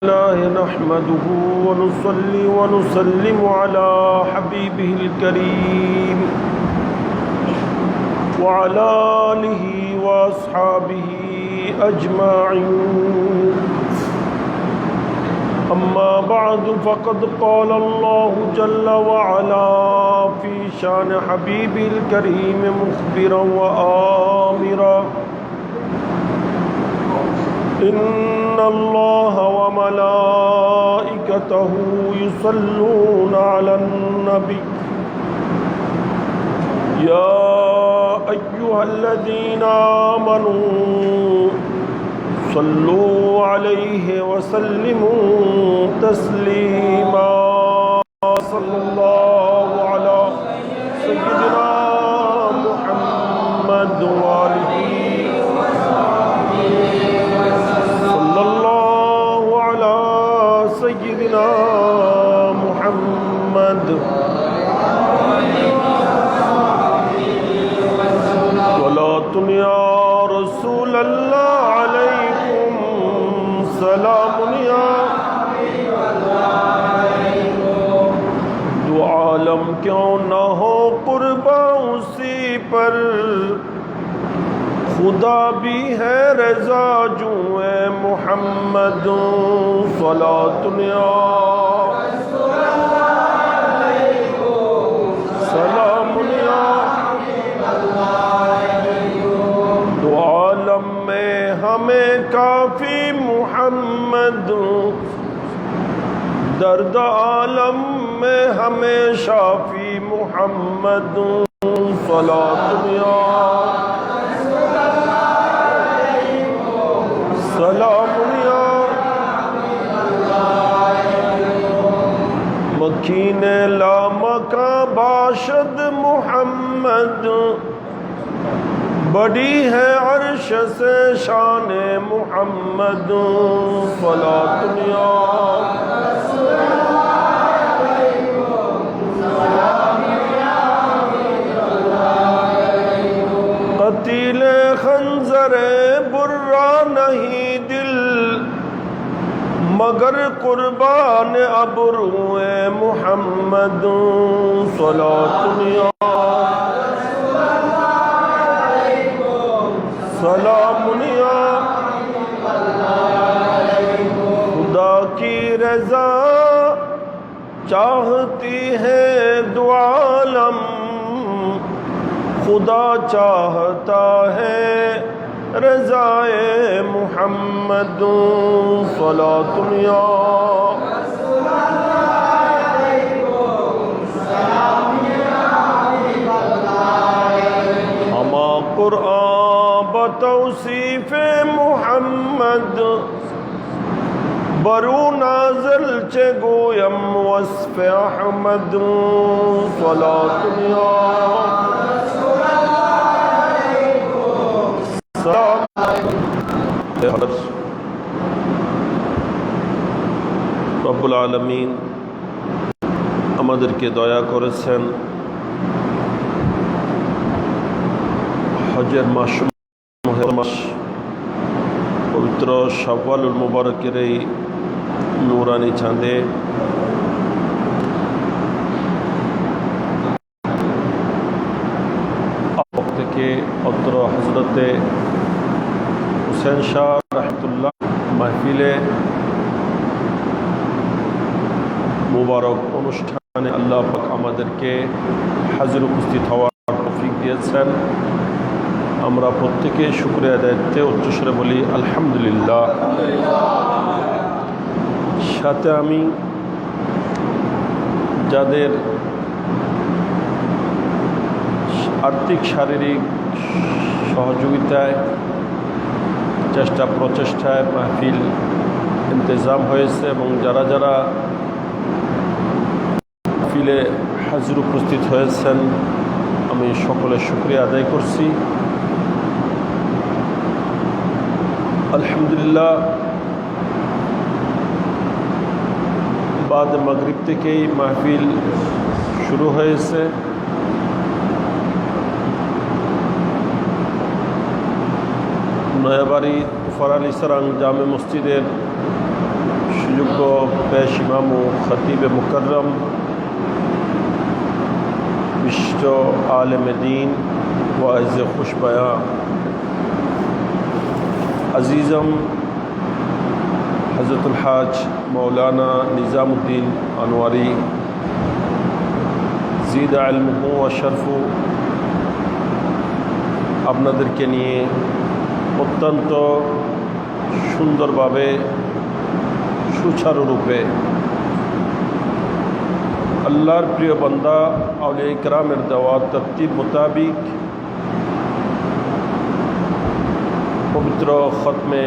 الله نحمده ونصلي ونسلم على حبيبه الكريم وعلى آله وأصحابه أجمعين. أما بعد فقد قال الله جل وعلا في شان حبيبه الكريم مخبرا وآمرا: إن الله وملائكته يصلون على النبي يا أيها الذين آمنوا صلوا عليه وسلموا تسليما. صلى الله على سيدنا محمد وآله سيدنا محمد صلاة يا رسول الله عليكم سلام يا دو عالم کیوں نہ ہو قربا اسی پر، خدا بھی ہے رضا جو اے محمد. صلاۃ یا سلام یا دو عالم میں ہمیں کافی محمد، درد عالم میں ہمیں شافی محمد. صلاۃ یا سلام یا مکین لامکاں باشد محمد، بڑی ہے عرش سے شان محمد. صلاۃ یا قتیل خنزر برا نہیں دل، مگر قربان ابرو محمد. صلاۃ یا سلام یا خدا کی رضا چاہتی ہے دو عالم، خدا چاہتا ہے رضائے محمد. صلاۃ یا ہما قرآن بتوصیف محمد، برو نازل چے گویم وصف احمد. صلاۃ یا রব্বুল আলামিন আমাদেরকে দয়া করেছেন হজের মাস পবিত্র শাওয়ালুল মুবারকের এই নূরানি চাঁদে থেকে অত্র হযরতে হুসেন শাহ রাহমাতুল্লাহ মাহফিলে মুবারক অনুষ্ঠানে আল্লাহ পাক আমাদেরকে হাজির উপস্থিত হওয়ার তৌফিক দিয়েছেন। আমরা প্রত্যেকে শুকরিয়া আদায়ের উচ্চস্বরে বলি আলহামদুলিল্লাহ। সাথে আমি যাদের আর্থিক শারীরিক সহযোগিতায় চেষ্টা প্রচেষ্টায় মাহফিল ইন্তজাম হয়েছে এবং যারা যারা মাহফিলে হাজির উপস্থিত হয়েছেন আমি সকলের শুকরিয়া আদায় করছি। আলহামদুলিল্লাহ বাদ মাগরিব থেকেই মাহফিল শুরু হয়েছে। নয়াবাড়ি ফরালি সরাং জামে মসজিদের পেশ ইমাম ও খতিব মুকররম বিশিষ্ট আলেম দ্বীন ওয়াইজ খুশবয়া আজিজম হযরতুল হাজ মৌলানা নিজামুদ্দিন আনোয়ারি জিদ ইলমুহু ওয়া শরফু আপনাদেরকে নিয়ে অত্যন্ত সুন্দরভাবে সুচারুরূপে আল্লাহর প্রিয় বান্দা আউলিয়া ইকরামের দেওয়া তরতিব মোতাবিক পবিত্র খতমে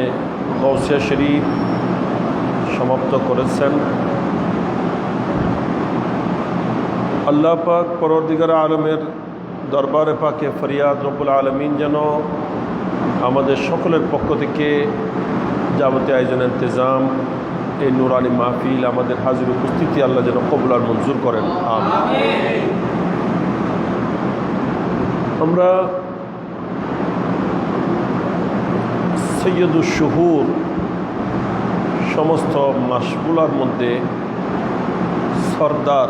গৌসে শরীফ সমাপ্ত করেছেন। আল্লাহ পাক পরওয়ারদিগার আলমের দরবারে পাকে ফরিয়াদ রব্বুল আলমিন যেন আমাদের সকলের পক্ষ থেকে যাবতীয় আয়োজন ইন্তজাম এই নুরানি মাহফিল আমাদের হাজির উপস্থিতি আল্লাহ যেন কবুল আর মঞ্জুর করেন। আমিন। আমরা সৈয়দুশ শুহুর সমস্ত মাসগুলার মধ্যে সরদার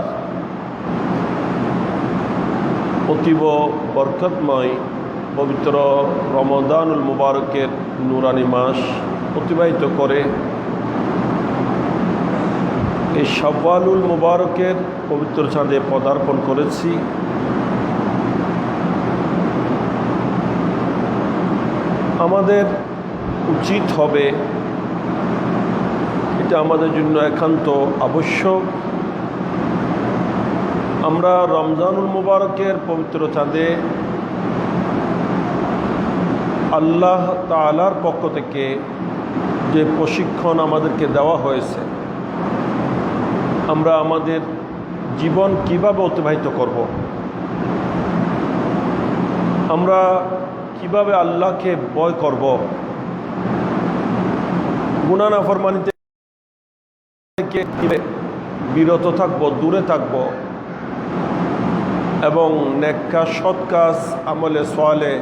অতীব বরকতময় পবিত্র রমাদানুল মুবারকের নুরানি মাস অতিবাহিত করে এই শাওয়ালুল মুবারকের পবিত্র চাঁদে পদার্পণ করেছি। আমাদের উচিত হবে, এটা আমাদের জন্য একান্ত আবশ্যক, আমরা রমজানুল মুবারকের পবিত্র চাঁদে আল্লাহ তাআলার পক্ষ থেকে যে প্রশিক্ষণ আমাদেরকে দেওয়া হয়েছে, আমরা আমাদের জীবন কিভাবে অতিবাহিত করব, আমরা কিভাবে আল্লাহকে ভয় করব, গুনাহ নাফরমানিতে থেকে বিরত থাকব, দূরে থাকব এবং নেক কাজ, সৎ কাজ, আমলে সালেহ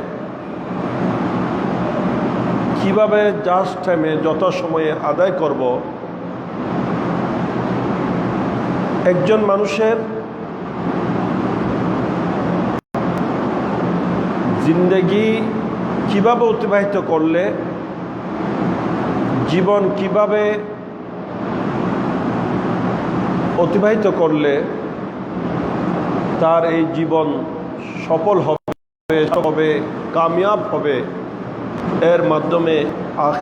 কিভাবে জাস্ট টাইমে যত সময়ে আদায় করব, একজন মানুষের জিন্দেগি কিভাবে অতিবাহিত করলে, জীবন কিভাবে অতিবাহিত করলে তার এই জীবন সফল হবে, কামিয়াব হবে, এর মাধ্যমে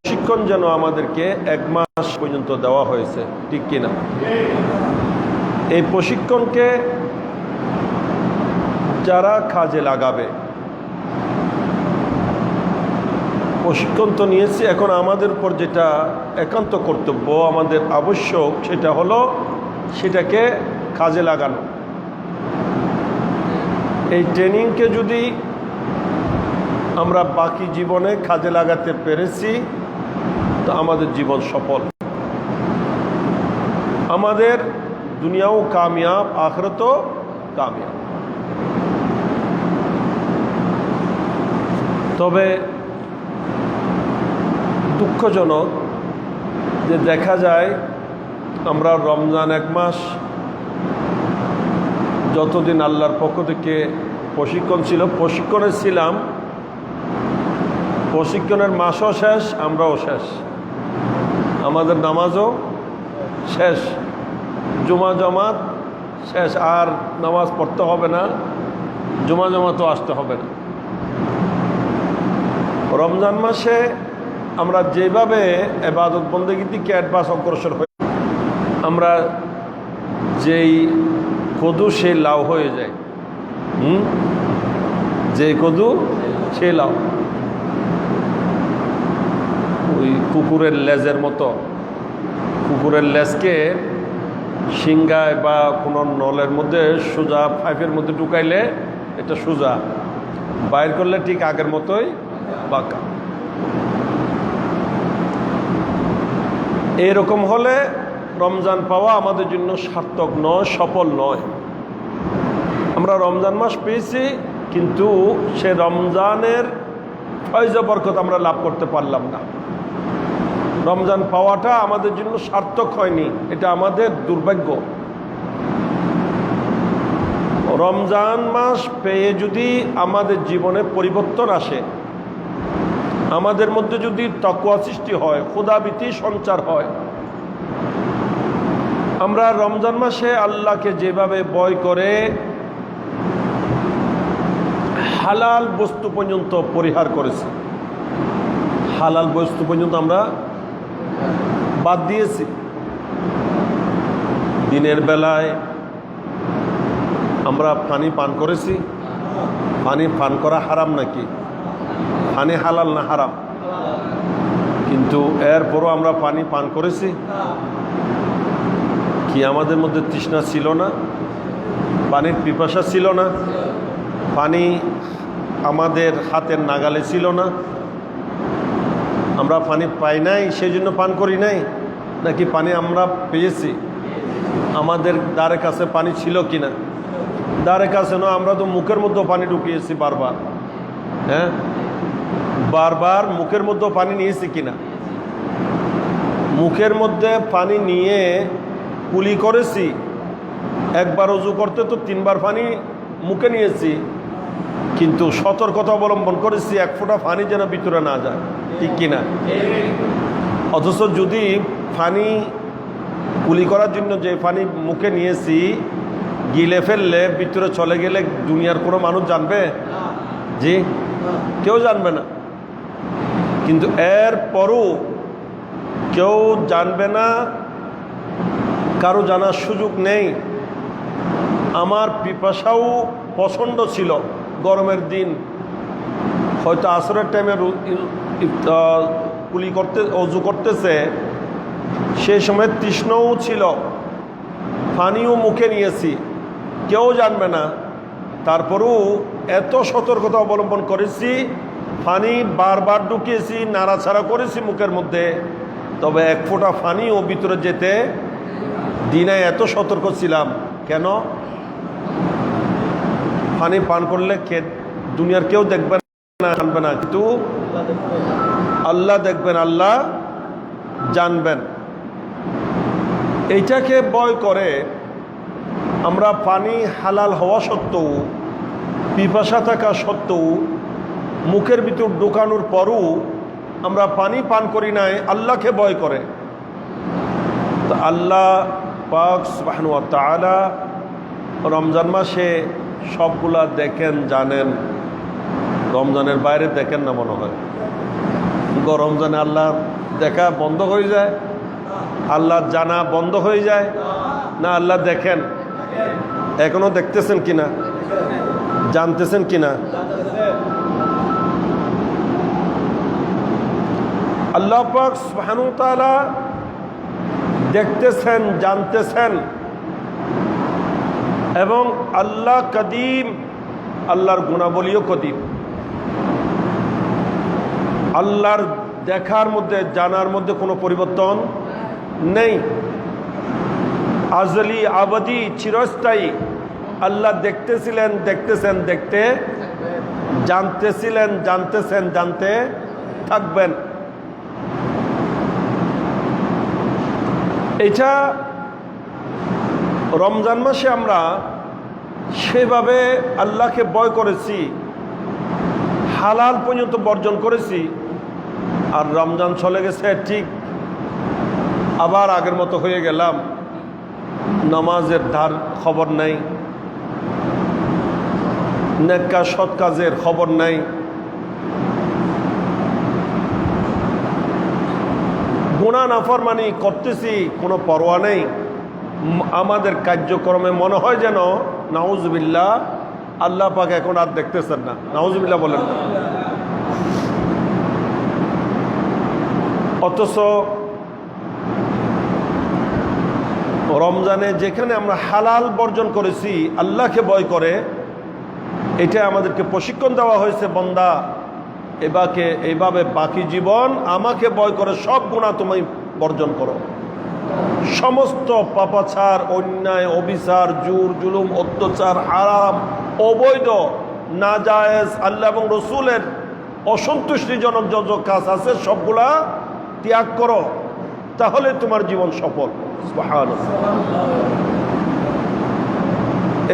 শিক্ষণ যেন আমাদেরকে 1 মাস পর্যন্ত দেওয়া হয়েছে, ঠিক কিনা? এই প্রশিক্ষণকে যারা কাজে লাগাবে, প্রশিক্ষণ তো নিয়েছি, এখন আমাদের উপর যেটা একান্ত কর্তব্য, আমাদের আবশ্যক, সেটা হলো সেটাকে কাজে লাগানো। এই ট্রেনিংকে যদি আমরা বাকি জীবনে কাজে লাগাতে পেরেছি তো আমাদের জীবন সফল, আমাদের দুনিয়াও কামিয়াব, আখিরাতও কামিয়াব। তবে দুঃখজনক যে দেখা যায় আমরা রমজান 1 মাস যতদিন আল্লাহর পক্ষ থেকে প্রশিক্ষণ ছিল, প্রশিক্ষণে ছিলাম, প্রশিক্ষণের মাসও শেষ, আমরাও শেষ, আমাদের নামাজও শেষ, জুমা জামাত শেষ, আর নামাজ পড়তে হবে না, জুমা জামাতও আসতে হবে না। রমজান মাসে আমরা যেভাবে ইবাদত বন্দেগী থেকে অ্যাডভান্স অগ্রসর হই, আমরা যেই কদু সেই লাউ হয়ে যায়, যে কদু সে লাউ, ওই কুকুরের লেজের মতো, কুকুরের লেজকে সিংগায় বা কোনো নলের মধ্যে সোজা পাইপের মধ্যে ঢুকাইলে এটা সোজা, বাইর করলে ঠিক আগের মতোই বাঁকা। এরকম হলে রমজান পাওয়া আমাদের জন্য সার্থক নয়, সফল নয়। আমরা রমজান মাস পেয়েছি, কিন্তু সে রমজানের ফয়জ বরকত আমরা লাভ করতে পারলাম না। রমজান পাওয়াটা আমাদের জন্য সার্থক হয়নি, এটা আমাদের দুর্ভাগ্য। রমজান মাস পেয়ে যদি আমাদের জীবনে পরিবর্তন আসে, আমাদের মধ্যে যদি তাকওয়া সৃষ্টি হয়, খোদাভীতি সঞ্চার হয়, আমরা রমজান মাসে আল্লাহকে যেভাবে ভয় করে হালাল বস্তু পর্যন্ত পরিহার করেছি, হালাল বস্তু পর্যন্ত আমরা বাদ দিয়েছি। দিনের বেলায় আমরা পানি পান করেছি, পানি পান করা হারাম নাকি? পানি হালাল না হারাম? কিন্তু এরপরও আমরা পানি পান করেছি। কি আমাদের মধ্যে তৃষ্ণা ছিল না? পানির পিপাসা ছিল না? পানি আমাদের হাতের নাগালে ছিল না? আমরা পানি পাই নাই সেই জন্য পান করি নাই, নাকি পানি আমরা পেয়েছি? আমাদের দ্বারে কাছে পানি ছিল কিনা? দ্বারে কাছে না, আমরা তো মুখের মধ্যেও পানি ঢুকিয়েছি বারবার। হ্যাঁ, বারবার মুখের মধ্যেও পানি নিয়েছি কিনা? মুখের মধ্যে পানি নিয়ে কুলি করেছি। একবার ওযু করতে তো 3 বার পানি মুখে নিয়েছি, কিন্তু সতর্কতা অবলম্বন করেছি এক ফোঁটা পানি যেন ভিতরে না যায়, ঠিক কিনা? অথচ যদি পানি কুলি করার জন্য যে পানি মুখে নিয়েছি গিলে ফেললে ভিতরে চলে গেলে দুনিয়ার কোনো মানুষ জানবে? জি, কেউ জানবে না। কিন্তু এরপরও কেউ জানবে না, কারো জানার সুযোগ নেই। আমার পিপাসাও প্রচণ্ড ছিল গরমের দিন, হয়তো আসরের টাইমে কুলি করতে অজু করতেছে, সেই সময় তৃষ্ণও ছিল, পানিও মুখে নিয়েছি, কেউ জানবে না। তারপরেও এত সতর্কতা অবলম্বন করেছি, পানি বারবার ঢুকিয়েছি, নাড়াচাড়া করেছি মুখের মধ্যে, তবে এক ফোঁটা পানিও ভিতরে যেতে দিনে এত সতর্ক ছিলাম। কেন? পানি পান করলে দুনিয়ার কেউ দেখবে না, জানবে না, কিন্তু আল্লাহ দেখবেন, আল্লাহ জানবেন। এইটাকে ভয় করে আমরা পানি হালাল হওয়া সত্ত্বেও, পিপাসা থাকা সত্ত্বেও, মুখের ভিতর ঢোকানোর পরও আমরা পানি পান করি নাই, আল্লাহকে ভয় করে। তো আল্লাহ পাক সুবহানাহু ওয়া তাআলা রমজান মাসে সবগুলা দেখেন, জানেন। রমজানের বাইরে দেখেন না মনে হয়? রমজানে আল্লাহ দেখা বন্ধ হয়ে যায়, আল্লাহ জানা বন্ধ হয়ে যায় না? আল্লাহ দেখেন, এখনো দেখতেছেন কিনা, জানতেছেন কিনা? আল্লাহ পাক সুবহানাহু ওয়া তাআলা দেখতেছেন, জানতেছেন, এবং আল্লাহ কদিম, আল্লাহর গুণাবলীও কদিম। আল্লাহর দেখার মধ্যে, জানার মধ্যে কোনো পরিবর্তন নেই। আজলি, আবাদি, চিরস্থায়ী। আল্লাহ দেখতেছিলেন, দেখতেছেন, দেখতে, জানতেছিলেন, জানতেছেন, জানতে থাকবেন। এটা রমজান মাসে আমরা সেভাবে আল্লাহকে ভয় করেছি, হালাল পর্যন্ত বর্জন করেছি, আর রমজান চলে গেছে, ঠিক আবার আগের মতো হয়ে গেলাম। নামাজের ধার খবর নাই, নেক সৎ কাজের খবর নাই, গুনাহ নাফরমানি করতেছি, কোনো পরোয়া নেই। আমাদের কার্যক্রমে মনে হয় যেন নাউজুবিল্লাহ আল্লাহ পাক এখন আর দেখতেছেন না। নাউজুবিল্লাহ বলেন না। অথচ রমজানে যেখানে আমরা হালাল বর্জন করেছি আল্লাহকে ভয় করে, এটা আমাদেরকে প্রশিক্ষণ দেওয়া হয়েছে, বান্দা এইভাবে বাকি জীবন আমাকে ভয় করে সব গুনাহ তুমি বর্জন করো। সমস্ত পাপাচার, অন্যায়, অবিচার, জুর জুলুম, অত্যাচার, হারাম, অবৈধ, নাজায়েজ, আল্লাহ এবং রসুলের অসন্তুষ্টিজনক যত কাজ আছে সবগুলা ত্যাগ করো, তাহলে তোমার জীবন সফল। সুবহানাল্লাহ।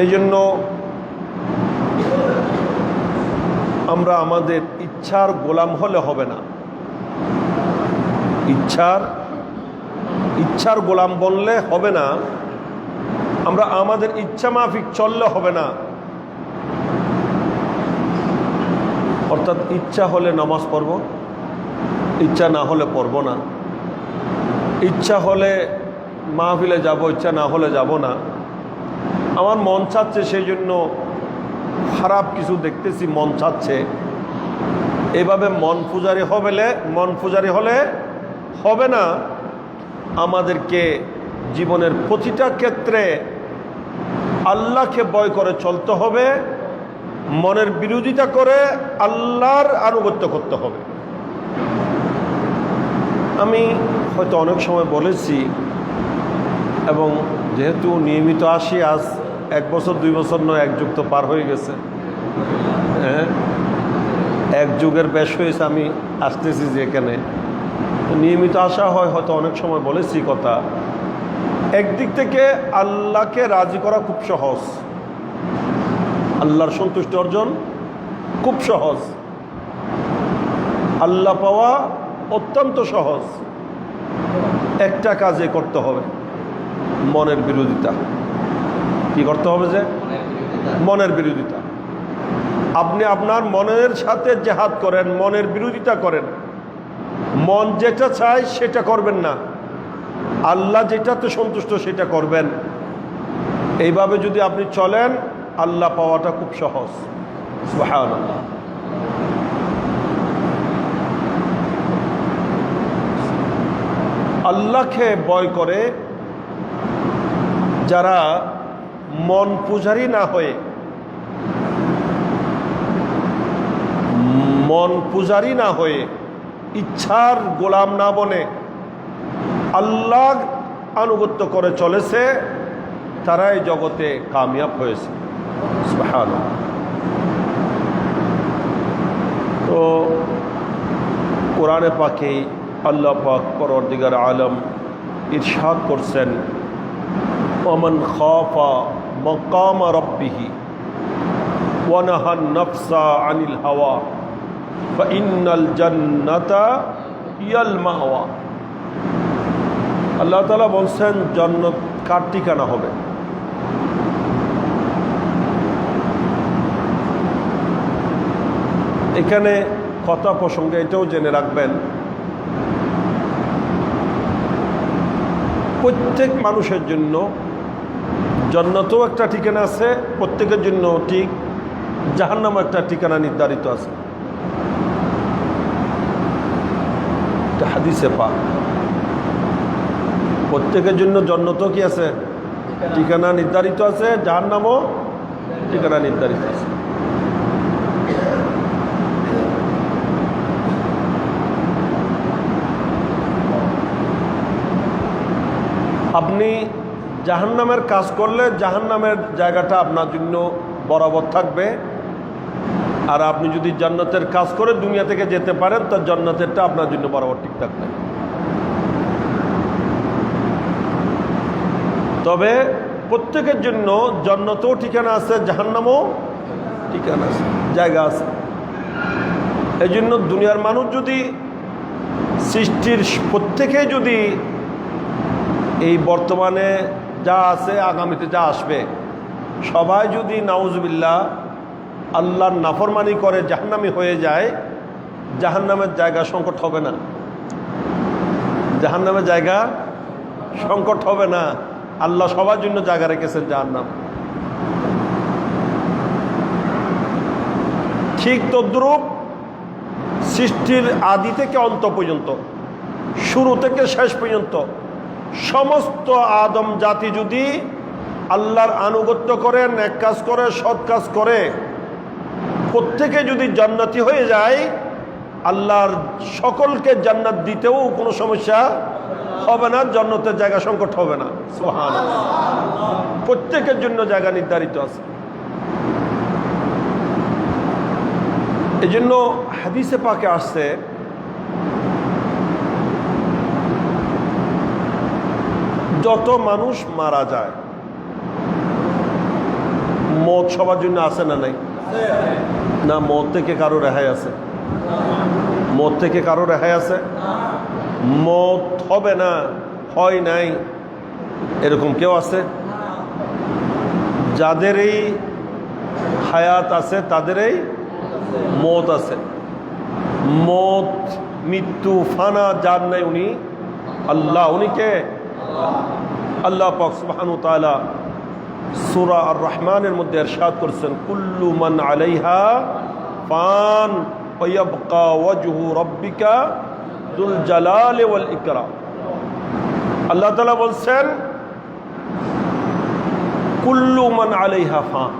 এই জন্য আমরা আমাদের ইচ্ছার গোলাম হলে হবে না, ইচ্ছার গোলাম বললে হবে না, আমরা আমাদের ইচ্ছা মাফিক চললে হবে না। অর্থাৎ ইচ্ছা হলে নামাজ পড়ব, ইচ্ছা না হলে পড়ব না, ইচ্ছা হলে মাহফিলে যাব, ইচ্ছা না হলে যাব না। আমার মন চাচ্ছে, সেই জন্য খারাপ কিছু দেখতেছি, মন চাচ্ছে, এভাবে মন পূজারি হলে হবে না। আমাদেরকে জীবনের প্রতিটা ক্ষেত্রে আল্লাহকে ভয় করে চলতে হবে, মনের বিরোধিতা করে আল্লাহর আনুগত্য করতে হবে। আমি হয়তো অনেক সময় বলেছি, এবং যেহেতু নিয়মিত আসি, আজ 1 বছর 2 বছর নয়, 1 যুগ তো পার হয়ে গেছে। হ্যাঁ, 1 যুগের বেশ হয়েছে আমি আসতেছি যে এখানে নিয়মিত আসা হয়। হয়তো অনেক সময় বলেছি কথা, একদিক থেকে আল্লাহকে রাজি করা খুব সহজ, আল্লাহর সন্তুষ্টি অর্জন খুব সহজ, আল্লাহ পাওয়া অত্যন্ত সহজ। একটা কাজে করতে হবে, মনের বিরোধিতা। কি করতে হবে? যে মনের বিরোধিতা। আপনি আপনার মনের সাথে জেহাদ করেন, মনের বিরোধিতা করেন। মন যেটা চায় সেটা করবেন না, আল্লাহ যেটাতে সন্তুষ্ট সেটা করবেন। এইভাবে যদি আপনি চলেন, আল্লাহ পাওয়াটা খুব সহজ। সুবহানাল্লাহ। আল্লাহকে ভয় করে যারা মন পূজারি না হয়ে, ইচ্ছার গোলাম না বনে আল্লাহ আনুগত্য করে চলেছে, তারাই জগতে কামিয়াব হয়েছে। সুবহানাল্লাহ। তো কোরআনে পাকে আল্লাহ পাক পরওয়ারদিগার আলম ইরশাদ করছেন, ওমান খাফা মাকাম রাব্বিহি ওয়া নাহান নাফসা আনিল হাওয়া ফাইন্নাল জান্নাতা হিয়াল মাওয়া। আল্লাহ তাআলা বলছেন জান্নাত কার ঠিকানা হবে? এখানে কথা প্রসঙ্গে এটাও জেনে রাখবেন, প্রত্যেক মানুষের জন্য জান্নাতেও একটা ঠিকানা আছে, প্রত্যেকের জন্য ঠিক জাহান্নামও একটা ঠিকানা নির্ধারিত আছে। এটা হাদিসে পাক। প্রত্যেকের জন্য জান্নাতেও কি আছে? ঠিকানা নির্ধারিত আছে, জাহান্নামও ঠিকানা নির্ধারিত আছে। আপনি জাহান্নামের কাজ করলে জাহান্নামের জায়গাটা আপনার জন্য বরাবর থাকবে, আর আপনি যদি জান্নাতের কাজ করে দুনিয়া থেকে যেতে পারেন, তো জান্নাতেরটা আপনার জন্য বরাবর ঠিক থাকবে। তবে প্রত্যেকের জন্য জান্নাতেও ঠিকানা আছে, জাহান্নামও ঠিকানা আছে, জায়গা আছে। এই জন্য দুনিয়ার মানুষ যদি, সৃষ্টির প্রত্যেকেই যদি এই বর্তমানে যা আছে, আগামীতে যা আসবে, সবাই যদি নাউজুবিল্লাহ আল্লাহর নাফরমানি করে জাহান্নামী হয়ে যায়, জাহান্নামের জায়গা সংকট হবে না, জাহান্নামের জায়গা সংকট হবে না। আল্লাহ সবার জন্য জায়গা রেখেছেন জাহান্নাম। ঠিক তদ্রূপ সৃষ্টির আদি থেকে অন্ত পর্যন্ত, শুরু থেকে শেষ পর্যন্ত সমস্ত আদম জাতি যদি আল্লাহর আনুগত্য করে, নেক কাজ করে, সৎ কাজ করে, প্রত্যেকে যদি জান্নাতি হয়ে যায়, আল্লাহর সকলকে জান্নাত দিতেও কোনো সমস্যা হবে না, জান্নাতের জায়গা সংকট হবে না। সুবহানাল্লাহ। প্রত্যেকের জন্য জায়গা নির্ধারিত আছে। এই জন্য হাদিসে পাকে আসছে, যত মানুষ মারা যায়, মত সবার জন্য আছে না নাই? না, মত থেকে কারো রেহাই আছে? মত থেকে কারো রেহাই আছে? মত হবে না, হয় নাই, এরকম কেউ আছে? যাদের এই হায়াত আছে তাদেরই মত আছে। মত, মৃত্যু, ফানা যার নাই উনি আল্লাহ। উনি কে? আল্লাহ পাক সুবহানাহু ওয়া তাআলা সূরা আর রহমানের মধ্যে ইরশাদ করেছেন, কুল্লু মান আলাইহা ফান ওয়া ইয়াবকা ওয়াজহু রাব্বিকা যুল জালালি ওয়াল ইকরাম। আল্লাহ তাআলা বলছেন কুল্লু মান আলাইহা ফান,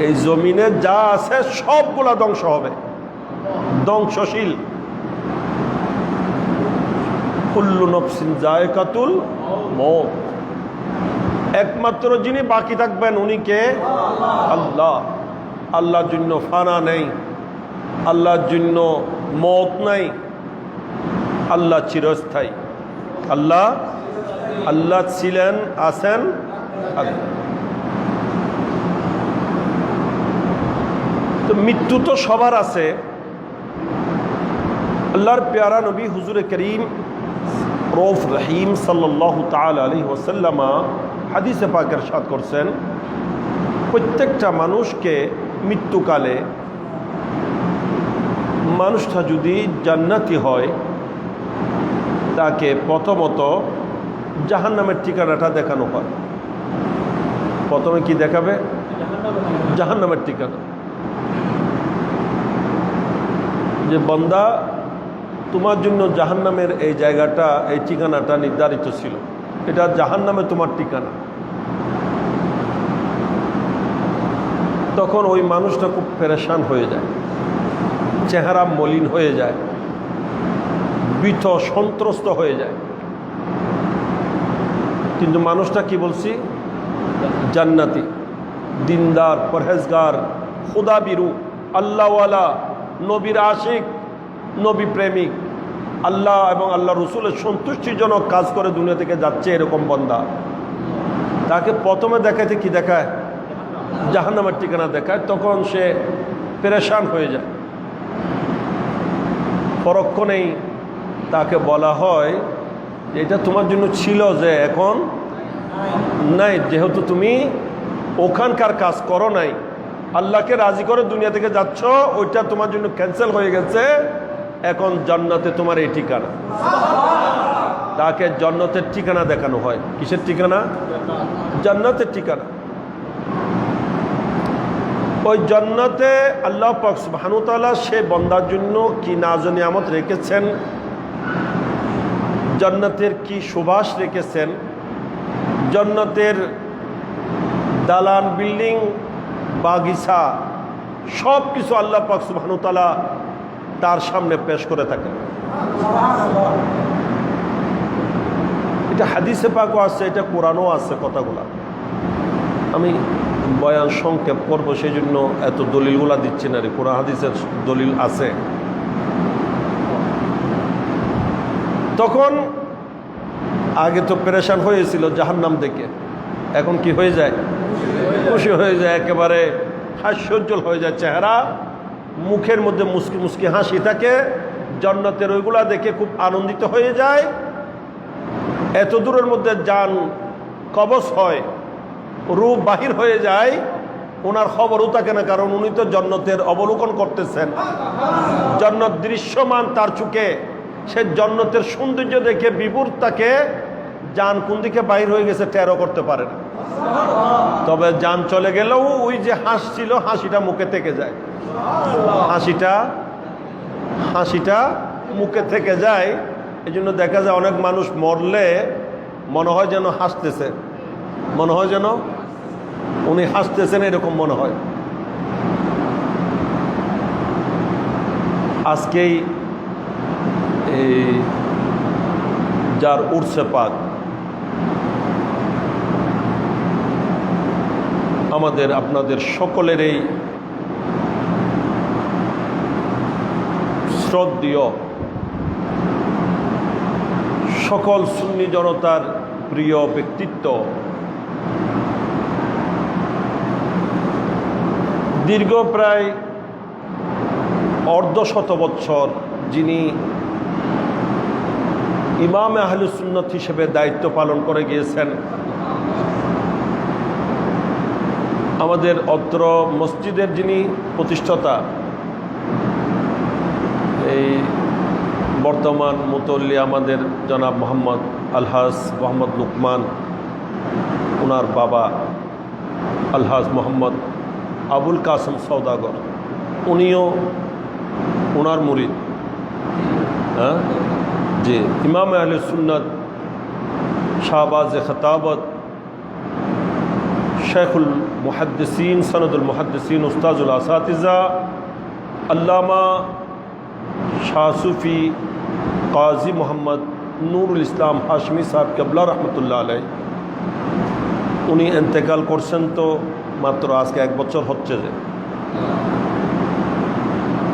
এই জমিনে যা আছে সবগুলা ধ্বংস হবে, ধ্বংসশীল। কুল্লু নফসিন যায়কাতুল মউত, একমাত্র যিনি বাকি থাকবেন উনি কে? আল্লাহ। আল্লাহর জন্য ফানা নেই, আল্লাহর জন্য মত নাই, আল্লাহ চিরস্থায়ী। আল্লাহ আল্লাহ ছিলেন, আছেন। তো মৃত্যু তো সবার আছে। আল্লাহর প্যারা নবী হুজুরে করিম রউফ রহিম সাল্লাল্লাহু তাআলা আলাইহি ওয়াসাল্লাম হাদিসে পাকে ইরশাদ করছেন, প্রত্যেকটা মানুষকে মৃত্যুকালে মানুষটা যদি জান্নাতি হয় তাকে প্রথমত জাহান্নামের ঠিকানাটা দেখানো হয়। প্রথমে কি দেখাবে? জাহান্নামের ঠিকানা। যে বান্দা, তোমার জন্য জাহান্নামের এই জায়গাটা, এই ঠিকানাটা নির্ধারিত ছিল, এটা জাহান্নামে তোমার ঠিকানা। তখন ওই মানুষটা খুব পেরেশান হয়ে যায়, চেহারা মলিন হয়ে যায়, ভীত সন্ত্রস্ত হয়ে যায়। কিন্তু মানুষটা কি বলছি? জান্নাতি, দিনদার, পরহেজগার, খুদাবিরু, আল্লাহওয়ালা, নবীর আশিক, নবী প্রেমিক, আল্লাহ এবং আল্লাহ রসুলের সন্তুষ্টিজনক কাজ করে দুনিয়া থেকে যাচ্ছে, এরকম বান্দা তাকে প্রথমে দেখাইতে কি দেখায়? জাহান্নামের ঠিকানা দেখায়। তখন সে পেরেশান হয়ে যায়। পরক্ষণেই তাকে বলা হয় যে এটা তোমার জন্য ছিল, যে এখন নাই, যেহেতু তুমি ওখানকার কাজ করো নাই, আল্লাহকে রাজি করে দুনিয়া থেকে যাচ্ছ, ওইটা তোমার জন্য ক্যান্সেল হয়ে গেছে, এখন জান্নাতে তোমার এই ঠিকানা। তাকে জান্নাতের ঠিকানা দেখানো হয়। কিসের ঠিকানা? জান্নাতের ঠিকানা। ওই জান্নাতে আল্লাহ পাক সুবহানাহু ওয়া তাআলা সে বান্দার জন্য কি নাজ নিয়ামত রেখেছেন, জান্নাতের কি সুবাস রেখেছেন, জান্নাতের দালান, বিল্ডিং, বাগিচা, সব কিছু আল্লাহ পাক সুবহানাহু ওয়া তাআলা তার সামনে পেশ করে থাকেন। এটা হাদিসে পাকও আছে, এটা কোরআনও আছে কথাগুলা। আমি বয়ান সংক্ষেপ করবো, সেই জন্য এত দলিলগুলা দিচ্ছি না রে, কোরআন হাদিসের দলিল আছে। তখন আগে তো পেরেশান হয়েছিল জাহান্নাম দেখে, এখন কি হয়ে যায়? খুশি হয়ে যায়, একেবারে হাস্যোজ্জ্বল হয়ে যায় চেহারা, মুখের মধ্যে মুস্কি মুস্কি হাসি থাকে। জান্নাতের ওইগুলা দেখে খুব আনন্দিত হয়ে যায়। এত দূরের মধ্যে যান কবজ হয়, রূপ বাহির হয়ে যায়, ওনার খবরও থাকে না, কারণ উনি তো জান্নাতের অবলোকন করতেছেন। জান্নাত দৃশ্যমান তার চোখে, সে জান্নাতের সৌন্দর্য দেখে বিভোর, তাকে যান কোন দিকে বাহির হয়ে গেছে টেরও করতে পারে না। তবে যান চলে গেলেও ওই যে হাসছিল, হাসিটা মুখে থেকে যায়, হাসিটা মুখে থেকে যায়। এই জন্য দেখা যায় অনেক মানুষ মরলে মনে হয় যেন হাসতেছে, মনে হয় যেন উনি হাসতেছেন, এরকম মনে হয়। আজকেই যার উর্সে পাক, আমাদের আপনাদের সকলেরই শ্রদ্ধেয়, সকল সুন্নি জনতার প্রিয় ব্যক্তিত্ব। দীর্ঘ প্রায় অর্ধশত বৎসর যিনি ইমাম আহলুস সুন্নাত হিসেবে দায়িত্ব পালন করে গিয়েছেন, আমাদের অত্র মসজিদের যিনি প্রতিষ্ঠাতা, এই বর্তমান মুতল্লি আমাদের জনাব মোহাম্মদ আলহাজ মোহাম্মদ লুকমান, ওনার বাবা আলহাজ মোহাম্মদ আবুল কাসেম সওদাগর, উনিও ওনার মুরিদ। হ্যাঁ জি, ইমাম আহলে সুন্নাত শাহবাজ খতাবত শেখুল মুহাদ্দিসিন সনদুল মুহাদ্দিসিন উস্তাজুল আসাতিজা আল্লামা শাহ সুফি কাজী মোহাম্মদ নুরুল ইসলাম হাশমি সাহেব কেবলা রহমতুল্লাহ আলাই, উনি ইন্তেকাল করছেন তো মাত্র আজকে 1 বছর হচ্ছে। যে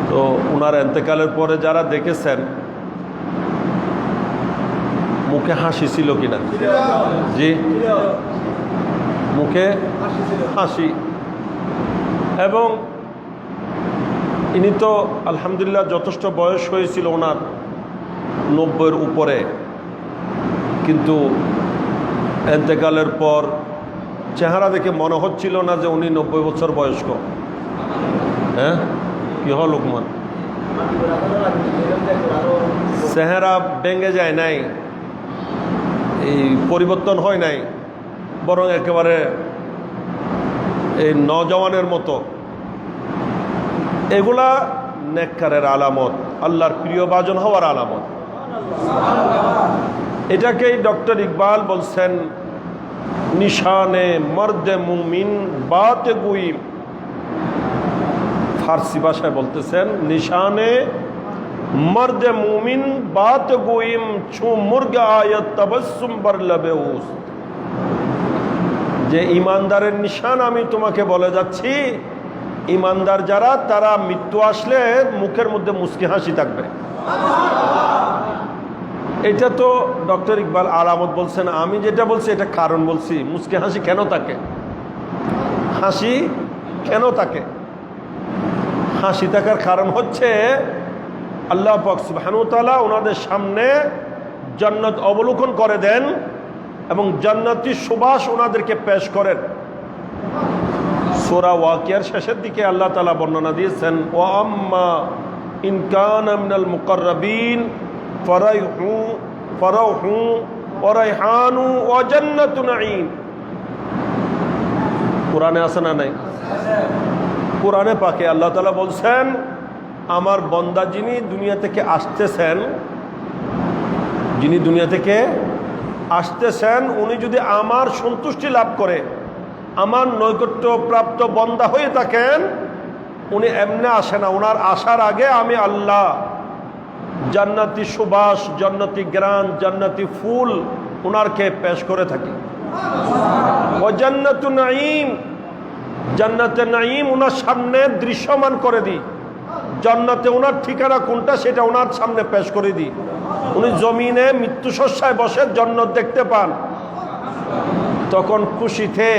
তো ওনার ইন্তেকালের পরে যারা দেখেছেন মুখে হাসি ছিল কিনা? জি, মুখে হাসি। এবং ইনি তো আলহামদুলিল্লাহ যথেষ্ট বয়স হয়েছিল ওনার, 90-এর উপরে, কিন্তু ইন্তেকালের পর চেহারা দেখে মনে হচ্ছিল না যে উনি 90 বছর বয়স্ক। হ্যাঁ, কি হল লোকমান? চেহারা ভেঙে যায় নাই, এই পরিবর্তন হয় নাই, বরং একেবারে এই নজওয়ানের মতো। এগুলা নেককারের আলামত, আল্লাহর প্রিয় ভাজন হওয়ার আলামত। এটাকেই ডক্টর ইকবাল বলছেন নিশানে মর্দে মুমিন বাত গুই, ফার্সি ভাষায় বলতেছেন নিশানে মর্দে মুমিন বাত গুইম ছু মুর্গ আয়াত তাবাসসুম বার লবে উস। যে ইমানদারের নিশান আমি তোমাকে বলে যাচ্ছি, ইমানদার যারা, তারা মৃত্যু আসলে মুখের মধ্যে মুস্কি হাসি থাকবে। এটা তো ডক্টর ইকবাল আলামত বলছেন, আমি যেটা বলছি এটা কারণ বলছি। মুস্কি হাসি কেন থাকে? হাসি কেন থাকে? হাসি থাকার কারণ হচ্ছে আল্লাহ পাক সুবহানাহু ওয়া তাআলা ওনাদের সামনে জান্নাত অবলোকন করে দেন এবং জান্নাতি সুবাস ওনাদেরকে পেশ করেন। সূরা ওয়াকিয়ার শেষের দিকে আল্লাহ তাআলা বর্ণনা দিয়েছেন, ওয়া আম্মা ইন কানা মিনাল মুকাররাবিন ফারাহু ওয়া রাইহানু ওয়া জান্নাতু নাঈম। কোরআনে আছে না নাই? কোরআনে পাকে আল্লাহ তাআলা বলছেন, আমার বান্দা যিনি দুনিয়া থেকে আসতেছেন, যিনি দুনিয়া থেকে আসতেছেন, উনি যদি আমার সন্তুষ্টি লাভ করে, আমার নৈকট্য প্রাপ্ত বান্দা হয়ে থাকেন, উনি এমনি আসে না। ওনার আসার আগে আমি আল্লাহ জান্নাতি সুবাস, জান্নাতি গ্রান, জান্নাতি ফুল ওনারকে পেশ করে থাকি। ও জান্নাতু নাঈম, জান্নাতে নাঈম ওনার সামনে দৃশ্যমান করে দিই। জান্নাতে ওনার ঠিকানা কোনটা সেটা ওনার সামনে পেশ করে দিই। উনি জমিনে মৃত্যু শয্যায় বসে জান্নাত দেখতে পান, তখন খুশিতে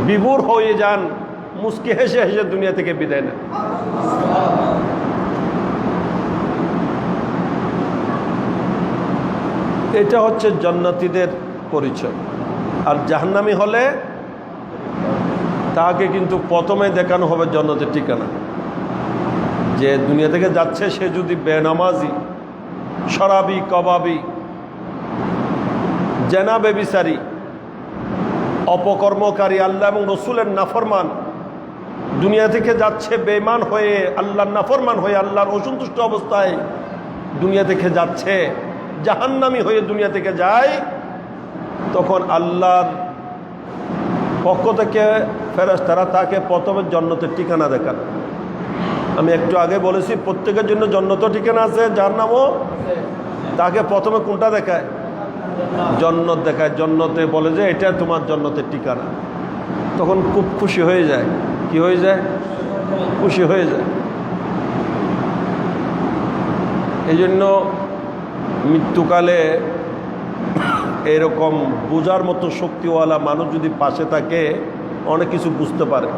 বিভোর হয়ে যান, মুস্কি হেসে হেসে দুনিয়া থেকে বিদায় নেন। এটা হচ্ছে জান্নাতীদের পরিচয়। আর জাহান্নামী হলে তাকে কিন্তু প্রথমে দেখানো হবে জান্নাতের ঠিকানা। যে দুনিয়া থেকে যাচ্ছে সে যদি বেনামাজি, শরাবি, কবাবি, জেনা বেবিচারী, অপকর্মকারী, আল্লাহ এবং রসুলের নাফরমান, দুনিয়া থেকে যাচ্ছে বেঈমান হয়ে, আল্লাহর নাফরমান হয়ে, আল্লাহর অসন্তুষ্ট অবস্থায় দুনিয়া থেকে যাচ্ছে, জাহান্নামী হয়ে দুনিয়া থেকে যায়, তখন আল্লাহর পক্ষ থেকে ফেরেশতারা তাকে প্রথমে জান্নাতের ঠিকানা দেখান। আমি একটু আগে বলেছি প্রত্যেকের জন্য জান্নাতের ঠিকানা আছে, জাহান্নামও। তাকে প্রথমে কোনটা দেখায়? জান্নাত দেখায়। জান্নাতে বলে যে এটা তোমার জান্নাতের ঠিকানা। তখন খুব খুশি হয়ে যায়। কি হয়ে যায়? খুশি হয়ে যায়। এই জন্য মৃত্যুকালে এরকম বোঝার মতো শক্তিওয়ালা মানুষ যদি পাশে থাকে অনেক কিছু বুঝতে পারে,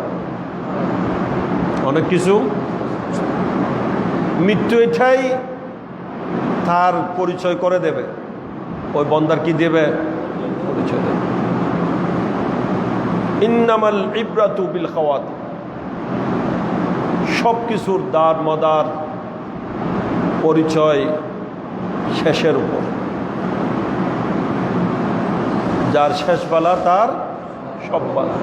অনেক কিছু। মৃত্যু এটাই তার পরিচয় করে দেবে, ওই বন্দার কি দেবে, পরিচয় দেবে। ইন্নামাল ইবরাতু বিল খাওয়াত, সব কিছুর দার মদার পরিচয় শেষের উপর। যার শেষ বালা তার সব বালা।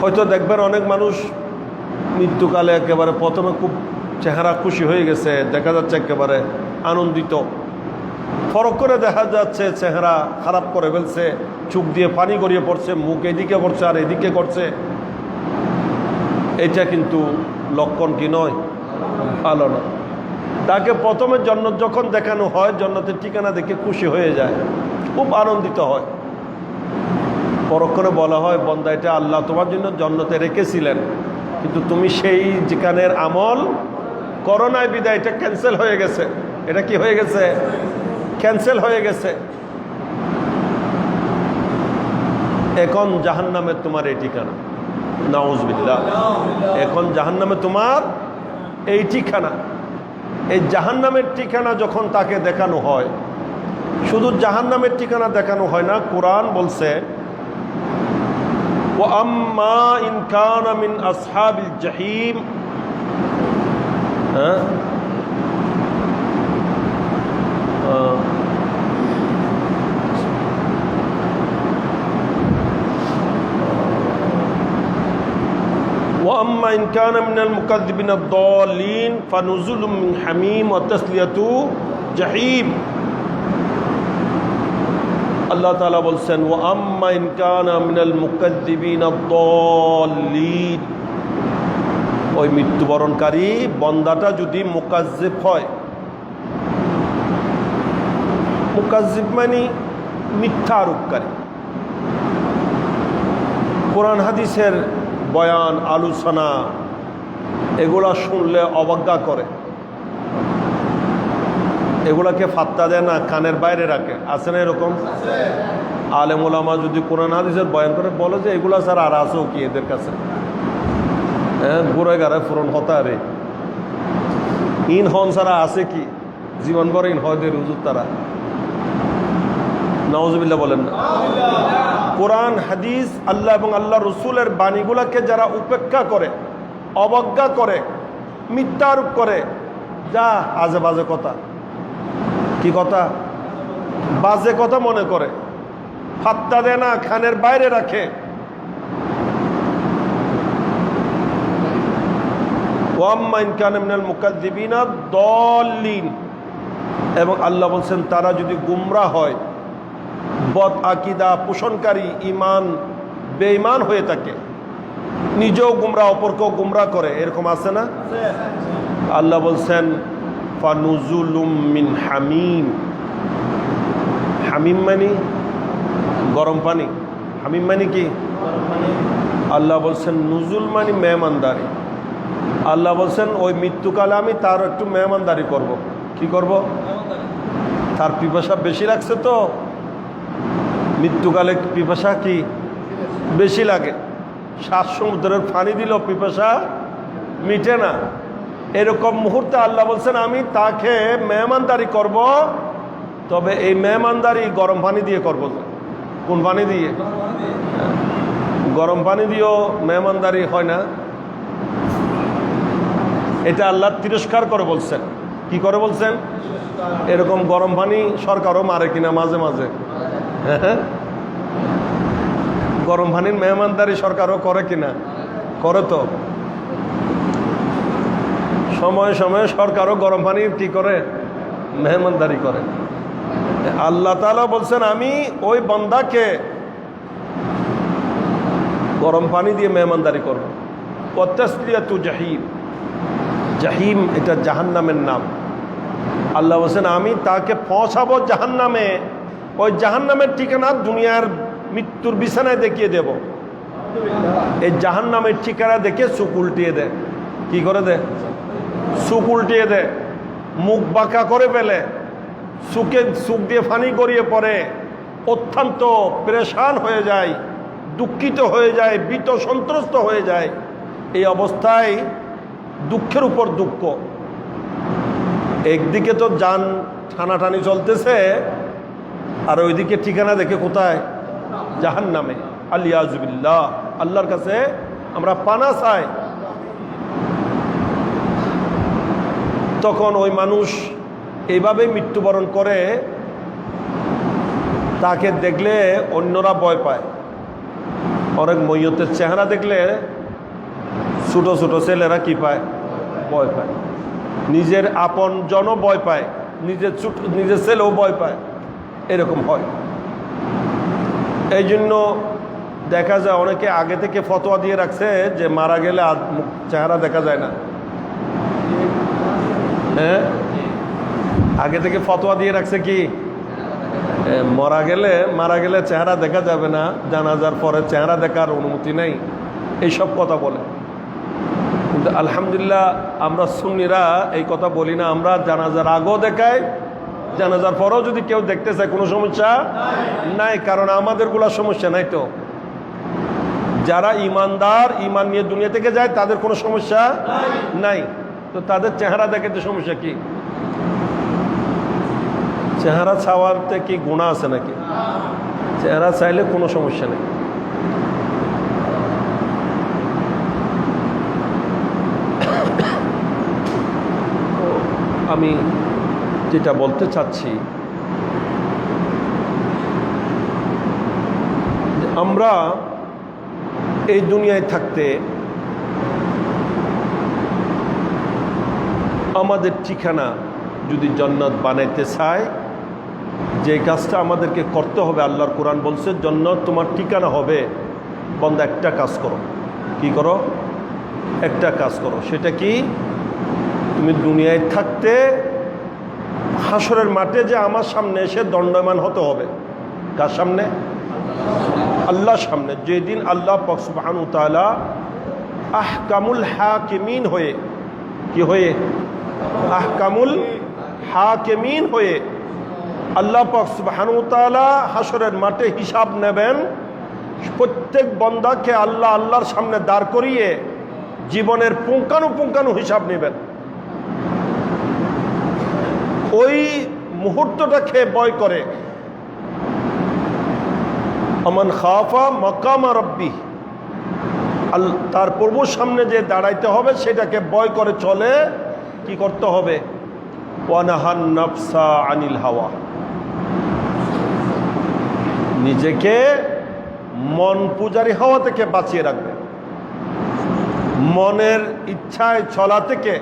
হয়তো দেখবেন অনেক মানুষ মৃত্যুকালে একেবারে প্রথমে খুব চেহারা খুশি হয়ে গেছে, দেখা যাচ্ছে একেবারে আনন্দিত, ফরক করে দেখা যাচ্ছে চেহারা খারাপ করে ফেলছে, চোখ দিয়ে পানি গড়িয়ে পড়ছে, মুখ এদিকে করছে আর এদিকে করছে। এটা কিন্তু লক্ষণ কি নয়, ভালো না। তাকে প্রথমে জান্নাত যখন দেখানো হয়, জান্নাতের ঠিকানা দেখে খুশি হয়ে যায়, খুব আনন্দিত হয়। পরক্ষণে বলা হয়, বন্দা এটা আল্লাহ তোমার জন্য জান্নাতে রেখেছিলেন, কিন্তু তুমি সেই যেখানের আমল করো নাই বিদায় এটা ক্যান্সেল হয়ে গেছে। এটা কি হয়ে গেছে, ক্যান্সেল হয়ে গেছে। এখন জাহান্নামে তোমার এই ঠিকানা, নাউজুবিল্লাহ। এখন জাহান্নামে তোমার এই ঠিকানা। এই জাহান্নামের ঠিকানা যখন তাকে দেখানো হয়, শুধু জাহান্নামের ঠিকানা দেখানো হয় না, কোরআন বলছে ওয়া আম্মা ইন কানা মিন আসহাবিল জাহিম, وأما إن كان من المكذبين الضالين فنزل من حميم وتسلية جحيم। আল্লাহ তাআলা বলছেন وأما إن كان من المكذبين الضالين, ওই মৃত্যুবরণকারী বন্দাটা যদি মুকাজ্জিব হয়, মুকাজ্জিব মানে মিথ্যা আরোপকারী, কোরআন হাদিসের বয়ান আলোচনা এগুলা শুনলে অবজ্ঞা করে, এগুলাকে ফাত্তা দেয় না, কানের বাইরে রাখে। আছে না এরকম? আলেম ওলামা যদি কোরআন হাদিসের বয়ান করে বলে যে এগুলা স্যার আর আসেও কি এদের কাছে, হ্যাঁ ঘুরে গাড়ে ফুরন হতা রে, ইন হন সারা আছে কি, জীবন ভর ইন হয় হুজুর তারা। নাউজুবিল্লাহ বলেন না। কোরআন হাদিস আল্লাহ এবং আল্লাহ রসুলের বাণীগুলাকে যারা উপেক্ষা করে, অবজ্ঞা করে, মিথ্যা আরোপ করে, যা আজে বাজে কথা, কি কথা, বাজে কথা মনে করে, ফাত্তা দেয় না, খানের বাইরে রাখে, ওয়াম্মা ইন কানা মিনাল মুকাজ্জিবিনা দাল্লিন, এবং আল্লাহ বলছেন তারা যদি গুমরাহ হয়, বদ আকিদা পোষণকারী, ইমান বেঈমান হয়ে থাকে, নিজেও গুমরাহ অপরকেও গুমরাহ করে, এরকম আছে না? আল্লাহ বলছেন ফানুজুলুম মিন হামিম। হামিম মানে গরম পানি, হামিম মানে কি? আল্লাহ বলছেন নুজুল মানে মেহমানদারি। আল্লাহ বলছেন ওই মৃত্যুকালে আমি তার একটু মেহমানদারি করব। কি করব? তার পিপাসা বেশি লাগছে, তো মৃত্যুকালে পিপাসা কি বেশি লাগে, 7 সমুদ্রের পানি দিলেও পিপাসা মিটে না। এরকম মুহূর্তে আল্লাহ বলছেন আমি তাকে মেহমানদারি করব, তবে এই মেহমানদারি গরম পানি দিয়ে করব। কোন পানি দিয়ে? গরম পানি দিয়েও মেহমানদারি হয় না, এটা আল্লাহ তিরস্কার করে বলছেন। কি করে বলছেন? এরকম গরম পানি সরকারও মারে কিনা মাঝে মাঝে, হ্যাঁ গরম পানির মেহমানদারি সরকারও করে কিনা? করে তো। সময়ে সময়ে সরকারও গরম পানির কি করে? মেহমানদারি করে। আল্লাহ তাআলা বলছেন আমি ওই বান্দাকে গরম পানি দিয়ে মেহমানদারি করব। ওয়াতাসলিয়াতু জাহিম, জাহিম এটা জাহান্নামের নাম। আল্লাহ বলছেন আমি তাকে পৌঁছাবো জাহান্নামে, ওই জাহান্নামের ঠিকানা দুনিয়ার মৃত্যুর বিছানায় দেখিয়ে দেব। এই জাহান্নামের ঠিকানা দেখে চোখ উল্টিয়ে দেয়। কি করে দেয়? চোখ উল্টিয়ে দেয়। মুখ বাঁকা করে ফেলে, চোখ দিয়ে পানি গড়িয়ে পড়ে, অত্যন্ত পেরেশান হয়ে যায়, দুঃখিত হয়ে যায়, ভীত সন্ত্রস্ত হয়ে যায়। এই অবস্থায় দুঃখের উপর দুঃখ। একদিকে তো যান টানাটানি চলতেছে, আর ওইদিকে ঠিকানা দেখে কোথায়? জাহান্নামে। আলিয়াজুবিল্লাহ, আল্লাহর কাছে আমরা পানা চাই। তখন ওই মানুষ এইভাবে মৃত্যুবরণ করে, তাকে দেখলে অন্যরা ভয় পায়। অনেক মৈয়তের চেহারা দেখলে ছোট ছোট ছেলেরা কি পায়? ভয় পায়। নিজের আপন জনও ভয় পায়, নিজের ছেলেও ভয় পায়, এরকম হয়। এই জন্য দেখা যায় অনেকে আগে থেকে ফতোয়া দিয়ে রাখছে যে মারা গেলে চেহারা দেখা যায় না। হ্যাঁ, আগে থেকে ফতোয়া দিয়ে রাখছে কি মারা গেলে চেহারা দেখা যাবে না, জানাজার পরে চেহারা দেখার অনুমতি নেই, এইসব কথা বলে। কিন্তু আলহামদুলিল্লাহ আমরা সুন্নিরা এই কথা বলি না। আমরা জানাজার আগেও দেখাই, জানাজার পরেও যদি কেউ দেখতে চায় কোনো সমস্যা নাই, কারণ আমাদেরগুলা সমস্যা নাই। তো যারা ইমানদার, ইমান নিয়ে দুনিয়া থেকে যায়, তাদের কোনো সমস্যা নাই। তো তাদের চেহারা দেখাতে সমস্যা কি? চেহারা ছাওয়াতে কি গুনাহ আছে নাকি? চেহারা চাইলে কোনো সমস্যা নেই। আমি যেটা বলতে চাচ্ছি, আমরা এই দুনিয়ায় থাকতে আমাদের ঠিকানা যদি জান্নাত বানাইতে চায়, যে কাজটা আমাদেরকে করতে হবে, আল্লাহর কোরআন বলছে জান্নাত তোমার ঠিকানা হবে। বান্দা একটা কাজ করো। কি করো? একটা কাজ করো। সেটা কি? তুমি দুনিয়ায় থাকতে হাসরের মাঠে যে আমার সামনে এসে দণ্ডায়মান হতে হবে। কার সামনে? আল্লাহর সামনে। যেদিন আল্লাহ পাক সুবহানাহু ওয়া তাআলা আহকামুল হাকিমিন হয়ে, কি হয়ে? আহকামুল হাকিমিন হয়ে আল্লাহ পাক সুবহানাহু ওয়া তাআলা হাসরের মাঠে হিসাব নেবেন। প্রত্যেক বান্দাকে আল্লাহর সামনে দাঁড় করিয়ে জীবনের পুঙ্খানুপুঙ্খানু হিসাব নেবেন। ওই মুহূর্তটাকে ভয় করে আমান খাফা মাকামা রাব্বি, তার প্রভুর সামনে যে দাঁড়াইতে হবে সেটাকে ভয় করে চলে। কি করতে হবে? ওয়ানাহান নাফসা আনিল হাওয়া, নিজেকে মন পূজারি হওয়া থেকে বাঁচিয়ে রাখবে। মনের ইচ্ছায় চলা থেকে,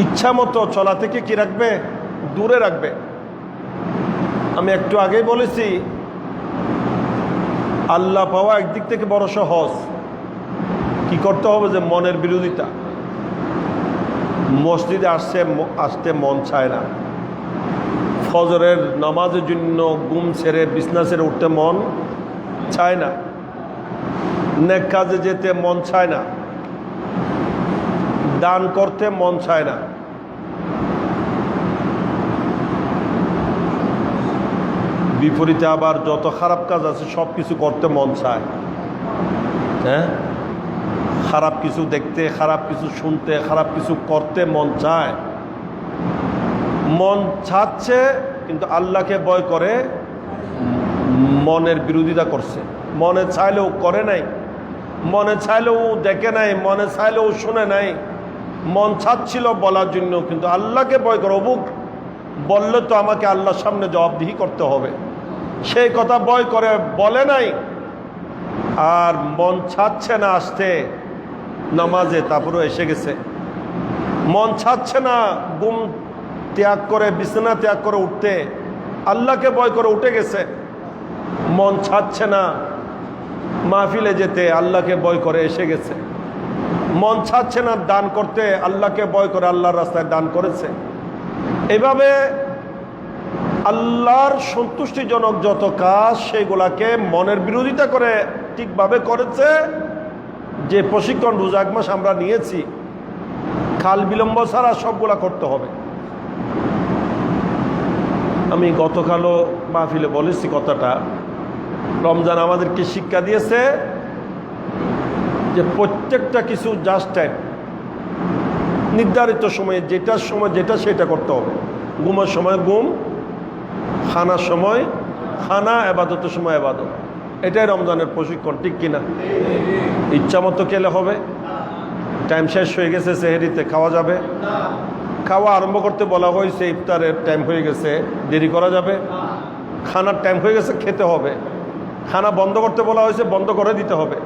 ইচ্ছা মতো চলা থেকে কি রাখবে? দূরে রাখবে। আমি একটু আগেই বলেছি, আল্লাহ পাওয়া একদিক থেকে বড় সহজ। কি করতে হবে? যে মনের বিরোধিতা। মসজিদে আসতে মন চায় না, ফজরের নামাজের জন্য ঘুম ছেড়ে বিছনা ছেড়ে উঠতে মন চায় না, নেক কাজে যেতে মন চায় না, দান করতে মন চায় না। বিপরীতে আবার যত খারাপ কাজ আছে সব কিছু করতে মন চায়। হ্যাঁ, খারাপ কিছু দেখতে, খারাপ কিছু শুনতে, খারাপ কিছু করতে মন চায়। মন চাচ্ছে কিন্তু আল্লাহকে ভয় করে মনের বিরোধিতা করছে। মনে চাইলেও করে নাই, মনে চাইলেও দেখে নাই, মনে চাইলেও শুনে নাই। মন চাচ্ছিল বলার জন্য, কিন্তু আল্লাহকে ভয় করে অবুক বললে তো আমাকে আল্লাহর সামনে জবাবদিহি করতে হবে, সেই কথা ভয় করে বলে নাই। আর মন চাচ্ছে না আসতে নামাজে, তারপরেও এসে গেছে। মন চাচ্ছে না ঘুম ত্যাগ করে, বিছানা ত্যাগ করে উঠতে, আল্লাহকে ভয় করে উঠে গেছে। মন চাচ্ছে না মাহফিলে যেতে, আল্লাহকে ভয় করে এসে গেছে। মন চাচ্ছে না দান করতে, আল্লাহকে ভয় করে আল্লাহর রাস্তায় দান করেছে। এভাবে আল্লাহর সন্তুষ্টিজনক যত কাজ সেগুলাকে মনের বিরোধিতা করে ঠিকভাবে করেছে। যে প্রশিক্ষণ রোজা 1 মাস আমরা নিয়েছি, কাল বিলম্ব ছাড়া সবগুলা করতে হবে। আমি গতকালও মাহফিলে বলেছি কথাটা, রমজান আমাদেরকে শিক্ষা দিয়েছে যে প্রত্যেকটা কিছু জাস্ট টাইম, নির্ধারিত সময়ে যেটার সময় যেটা সেটা করতে হবে। ঘুমের সময় ঘুম, খানার সময় খানা, এবাদতের সময় এবাদত। এটাই রমজানের প্রশিক্ষণ, ঠিক কিনা? ইচ্ছা মতো খেলে হবে? টাইম শেষ হয়ে গেছে সেহরিতে খাওয়া যাবে? খাওয়া আরম্ভ করতে বলা হয়েছে, ইফতারের টাইম হয়ে গেছে দেরি করা যাবে? খানার টাইম হয়ে গেছে খেতে হবে। খানা বন্ধ করতে বলা হয়েছে বন্ধ করে দিতে হবে।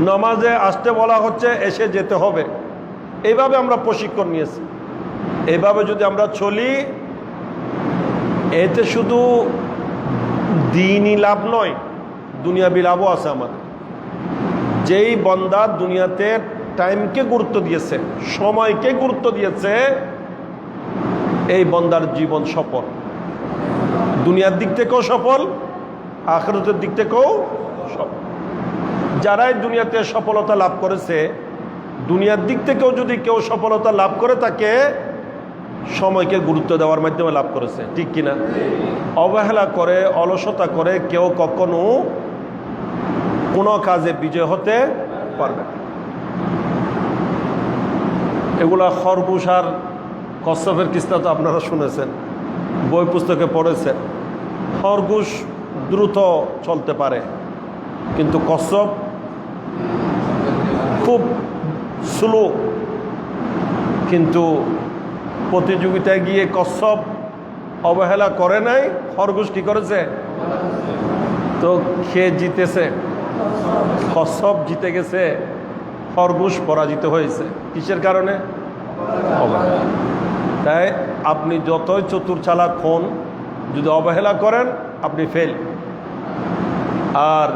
নামাজে আসতে বলা হচ্ছে এসে যেতে হবে। এইভাবে আমরা প্রশিক্ষণ নিয়েছি। এইভাবে যদি আমরা চলি, এতে শুধু দিনই লাভ নয়, দুনিয়াবি লাভও আছে আমাদের। যেই বান্দা দুনিয়াতে টাইমকে গুরুত্ব দিয়েছে, সময়কে গুরুত্ব দিয়েছে, এই বান্দার জীবন সফল। দুনিয়ার দিক থেকেও সফল, আখিরাতের দিক থেকেও সফল। যারাই দুনিয়াতে সফলতা লাভ করেছে, দুনিয়ার দিক থেকেও যদি কেউ সফলতা লাভ করে থাকে, সময়কে গুরুত্ব দেওয়ার মাধ্যমে লাভ করেছে, ঠিক কিনা? অবহেলা করে, অলসতা করে কেউ কখনো কোনো কাজে বিজয় হতে পারবে না। এগুলা খরগোশ আর কচ্ছপের কিস্তা তো আপনারা শুনেছেন, বই পুস্তকে পড়েছেন। খরগোশ দ্রুত চলতে পারে, কিন্তু কচ্ছপ খুব স্লো। কিন্তু প্রতিযোগিতায় গিয়ে কচ্ছপ অবহেলা করে নাই, খরগোশ কি করেছে? তো খেয়ে জিতেছে। কচ্ছপ জিতে গেছে, খরগোশ পরাজিত হয়েছে। কিসের কারণে? অবহেলা। তাই আপনি যতই চতুর চালাক হন, যদি অবহেলা করেন আপনি ফেল। আর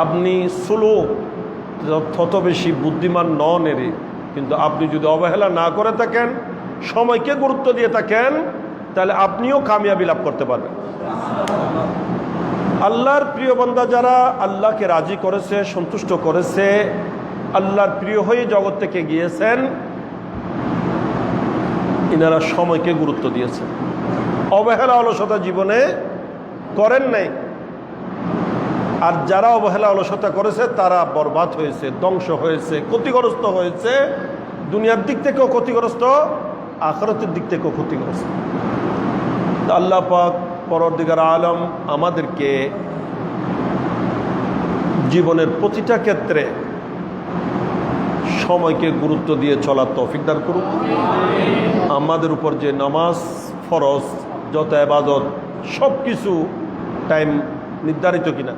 আপনি স্লো, তত বেশি বুদ্ধিমান নন এরই। কিন্তু আপনি যদি অবহেলা না করে থাকেন, সময়কে গুরুত্ব দিয়ে থাকেন, তাহলে আপনিও কামিয়াবি লাভ করতে পারবেন। আল্লাহর প্রিয় বান্দা যারা আল্লাহকে রাজি করেছে, সন্তুষ্ট করেছে, আল্লাহর প্রিয় হয়ে জগৎ থেকে গিয়েছেন, ইনারা সময়কে গুরুত্ব দিয়েছেন। অবহেলা অলসতা জীবনে করেন নাই। আর যারা অবহেলা অলসতা করেছে তারা বরবাদ হয়েছে, ধ্বংস হয়েছে, ক্ষতিগ্রস্ত হয়েছে। দুনিয়ার দিক থেকেও ক্ষতিগ্রস্ত, আখিরাতের দিক থেকেও ক্ষতিগ্রস্ত। আল্লাহ পাক পরওয়ারদিগার আলম আমাদেরকে জীবনের প্রতিটা ক্ষেত্রে সময়কে গুরুত্ব দিয়ে চলার তৌফিক দান করুন। আমাদের উপর যে নামাজ ফরজ, যত ইবাদত, সব কিছু টাইম নির্ধারিত কিনা?